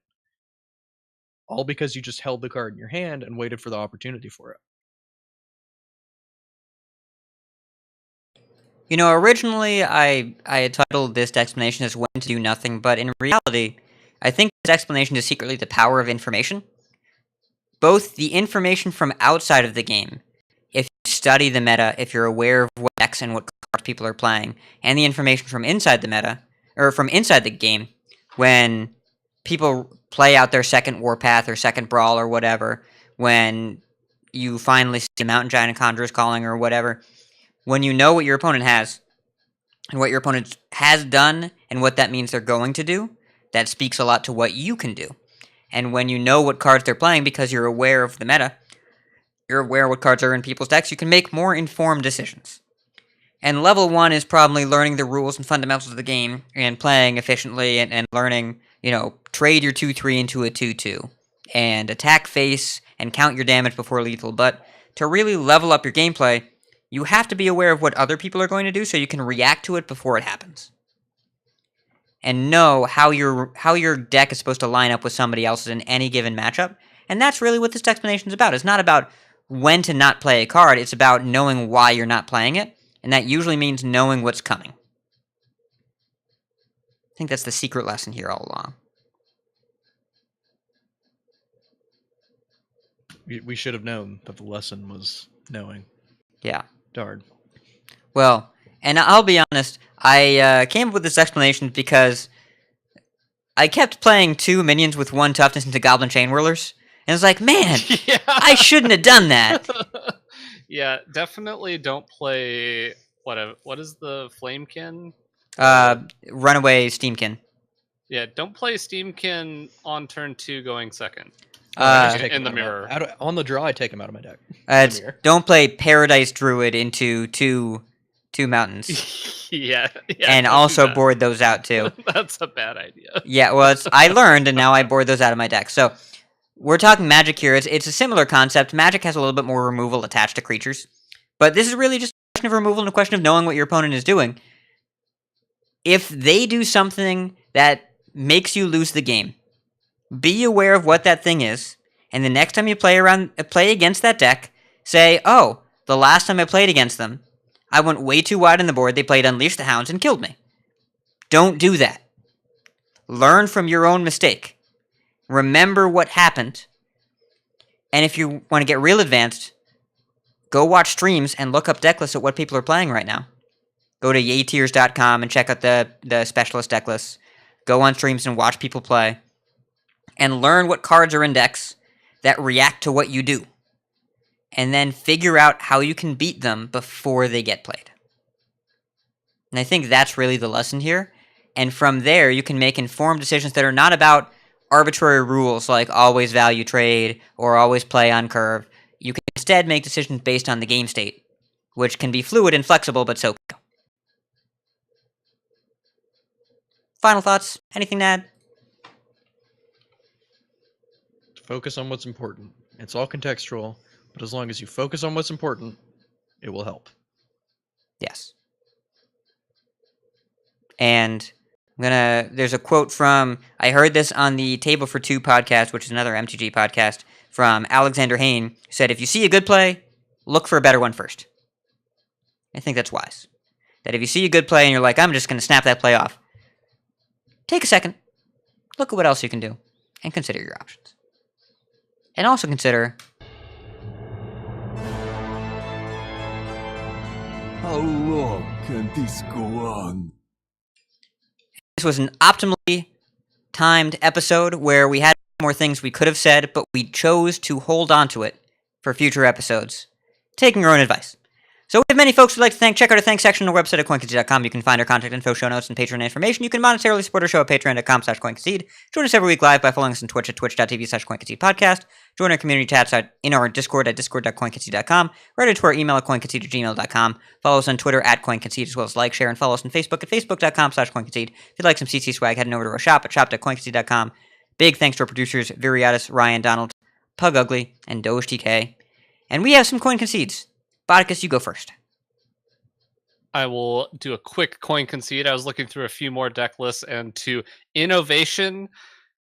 [SPEAKER 6] All because you just held the card in your hand and waited for the opportunity for it.
[SPEAKER 5] You know, originally I had titled this Decksplanations as When to Do Nothing, but in reality, I think this explanation is secretly the power of information. Both the information from outside of the game, if you study the meta, if you're aware of what decks and what cards people are playing, and the information from inside the meta, or from inside the game, when people play out their second Warpath or second Brawl or whatever, when you finally see a Mountain Giant and Conjurer's Calling or whatever, when you know what your opponent has, and what your opponent has done, and what that means they're going to do, that speaks a lot to what you can do. And when you know what cards they're playing because you're aware of the meta, you're aware what cards are in people's decks, you can make more informed decisions. And level 1 is probably learning the rules and fundamentals of the game and playing efficiently and learning, trade your 2-3 into a 2-2 and attack face and count your damage before lethal. But to really level up your gameplay, you have to be aware of what other people are going to do so you can react to it before it happens. And know how your deck is supposed to line up with somebody else's in any given matchup. And that's really what this Decksplanations is about. It's not about when to not play a card, it's about knowing why you're not playing it, and that usually means knowing what's coming. I think that's the secret lesson here all along.
[SPEAKER 6] We should have known that the lesson was knowing.
[SPEAKER 5] Yeah.
[SPEAKER 6] Darn.
[SPEAKER 5] Well, and I'll be honest, I came up with this explanation because I kept playing 2 minions with 1 toughness into Goblin Chain Whirlers, and I was like, man,
[SPEAKER 7] Yeah.
[SPEAKER 5] I shouldn't have done that.
[SPEAKER 7] Yeah, definitely don't play what is the Flamekin?
[SPEAKER 5] Runaway Steamkin.
[SPEAKER 7] Yeah, don't play Steamkin on turn 2 going second.
[SPEAKER 6] I just take
[SPEAKER 7] in
[SPEAKER 6] him
[SPEAKER 7] the
[SPEAKER 6] out of
[SPEAKER 7] mirror.
[SPEAKER 6] on the draw, I take him out of my deck.
[SPEAKER 5] Don't play Paradise Druid into two mountains.
[SPEAKER 7] yeah,
[SPEAKER 5] and
[SPEAKER 7] don't
[SPEAKER 5] also
[SPEAKER 7] do that.
[SPEAKER 5] board those out too.
[SPEAKER 7] That's a bad idea.
[SPEAKER 5] Yeah, well, I learned, and now I board those out of my deck. So we're talking Magic here. It's a similar concept. Magic has a little bit more removal attached to creatures, but this is really just a question of removal and a question of knowing what your opponent is doing. If they do something that makes you lose the game, be aware of what that thing is, and the next time you play against that deck, say, oh, the last time I played against them, I went way too wide on the board, they played Unleash the Hounds and killed me. Don't do that. Learn from your own mistake. Remember what happened. And if you want to get real advanced, go watch streams and look up deck lists at what people are playing right now. Go to yaytiers.com and check out the specialist deck lists. Go on streams and watch people play. And learn what cards are in decks that react to what you do. And then figure out how you can beat them before they get played. And I think that's really the lesson here. And from there, you can make informed decisions that are not about arbitrary rules like always value trade or always play on curve. You can instead make decisions based on the game state, which can be fluid and flexible, but so. Final thoughts? Anything to add?
[SPEAKER 6] Focus on what's important. It's all contextual, but as long as you focus on what's important, it will help.
[SPEAKER 5] Yes. And there's a quote from, I heard this on the Table for Two podcast, which is another MTG podcast, from Alexander Hayne, who said, if you see a good play, look for a better one first. I think that's wise. That if you see a good play and you're like, I'm just going to snap that play off, take a second, look at what else you can do, and consider your options. And also consider,
[SPEAKER 4] How long can this go on?
[SPEAKER 5] this was an optimally timed episode where we had more things we could have said, but we chose to hold on to it for future episodes, taking our own advice. So we have many folks we'd like to thank. Check out our thanks section on our website at CoinConcede.com. You can find our contact info, show notes, and Patreon information. You can monetarily support our show at patreon.com/CoinConcede. Join us every week live by following us on Twitch at twitch.tv/CoinConcede Join our community chats in our Discord at discord.coinconcede.com. Write into our email at coinconcede@gmail.com. Follow us on Twitter at CoinConcede, as well as like, share, and follow us on Facebook at facebook.com/CoinConcede. If you'd like some CC swag, head on over to our shop at shop.coinconcede.com. Big thanks to our producers, Viriatus, Ryan, Donald, Pug Ugly, and Doge TK. And we have some coin concedes. Botticus, you go first.
[SPEAKER 7] I will do a quick coin concede. I was looking through a few more deck lists, and to Innovation,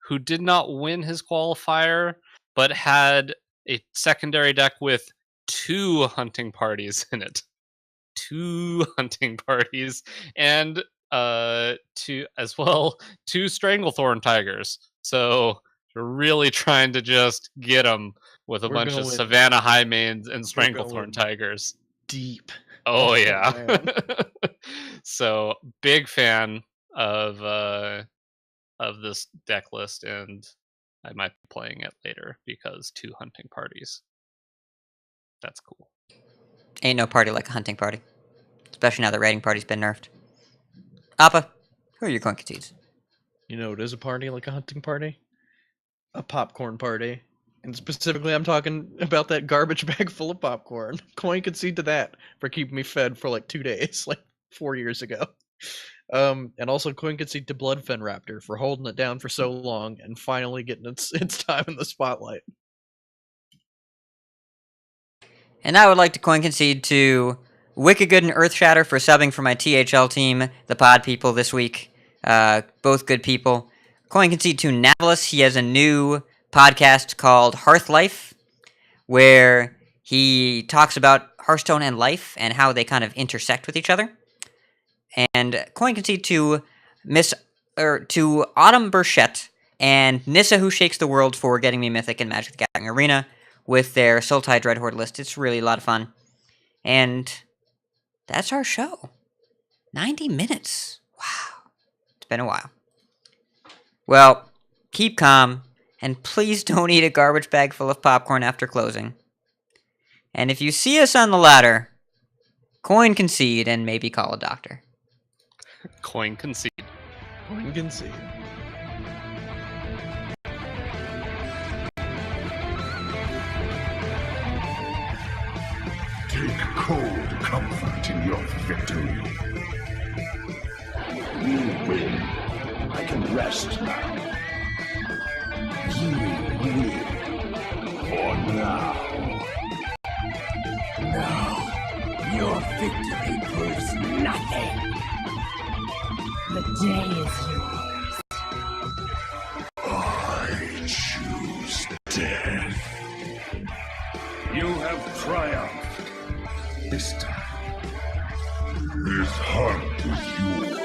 [SPEAKER 7] who did not win his qualifier, but had a secondary deck with 2 hunting parties in it. 2 hunting parties, and 2 Stranglethorn Tigers. So you're really trying to just get them with a bunch of Savannah High Mains and Stranglethorn Tigers.
[SPEAKER 6] Deep.
[SPEAKER 7] Oh yeah. So big fan of this deck list, and I might be playing it later because 2 hunting parties. That's cool.
[SPEAKER 5] Ain't no party like a hunting party. especially now that raiding party's been nerfed. Appa, who are your coin concedes?
[SPEAKER 6] You know, it is a party like a hunting party. A popcorn party. And specifically, I'm talking about that garbage bag full of popcorn. Coin concede to that for keeping me fed for like 2 days, like 4 years ago. And also coin concede to Bloodfen Raptor for holding it down for so long and finally getting its time in the spotlight.
[SPEAKER 5] And I would like to coin concede to Wicked Good and Earthshatter for subbing for my THL team, the Pod People, this week. Both good people. Coin concede to Navalis. He has a new podcast called Hearth Life, where he talks about Hearthstone and life and how they kind of intersect with each other. And coin concede to Autumn Burchette and Nissa Who Shakes the World for getting me Mythic in Magic the Gathering Arena with their Sultai Dreadhorde list. It's really a lot of fun. And that's our show. 90 minutes. Wow. It's been a while. Well, keep calm, and please don't eat a garbage bag full of popcorn after closing. And if you see us on the ladder, coin concede and maybe call a doctor.
[SPEAKER 7] Coin concede.
[SPEAKER 6] Coin concede.
[SPEAKER 4] Take cold comfort in your victory. You win. I can rest now. You win. For now. Now, your victory proves nothing.
[SPEAKER 2] The day is yours.
[SPEAKER 4] I choose death. You have triumphed. This time, this hunt is yours.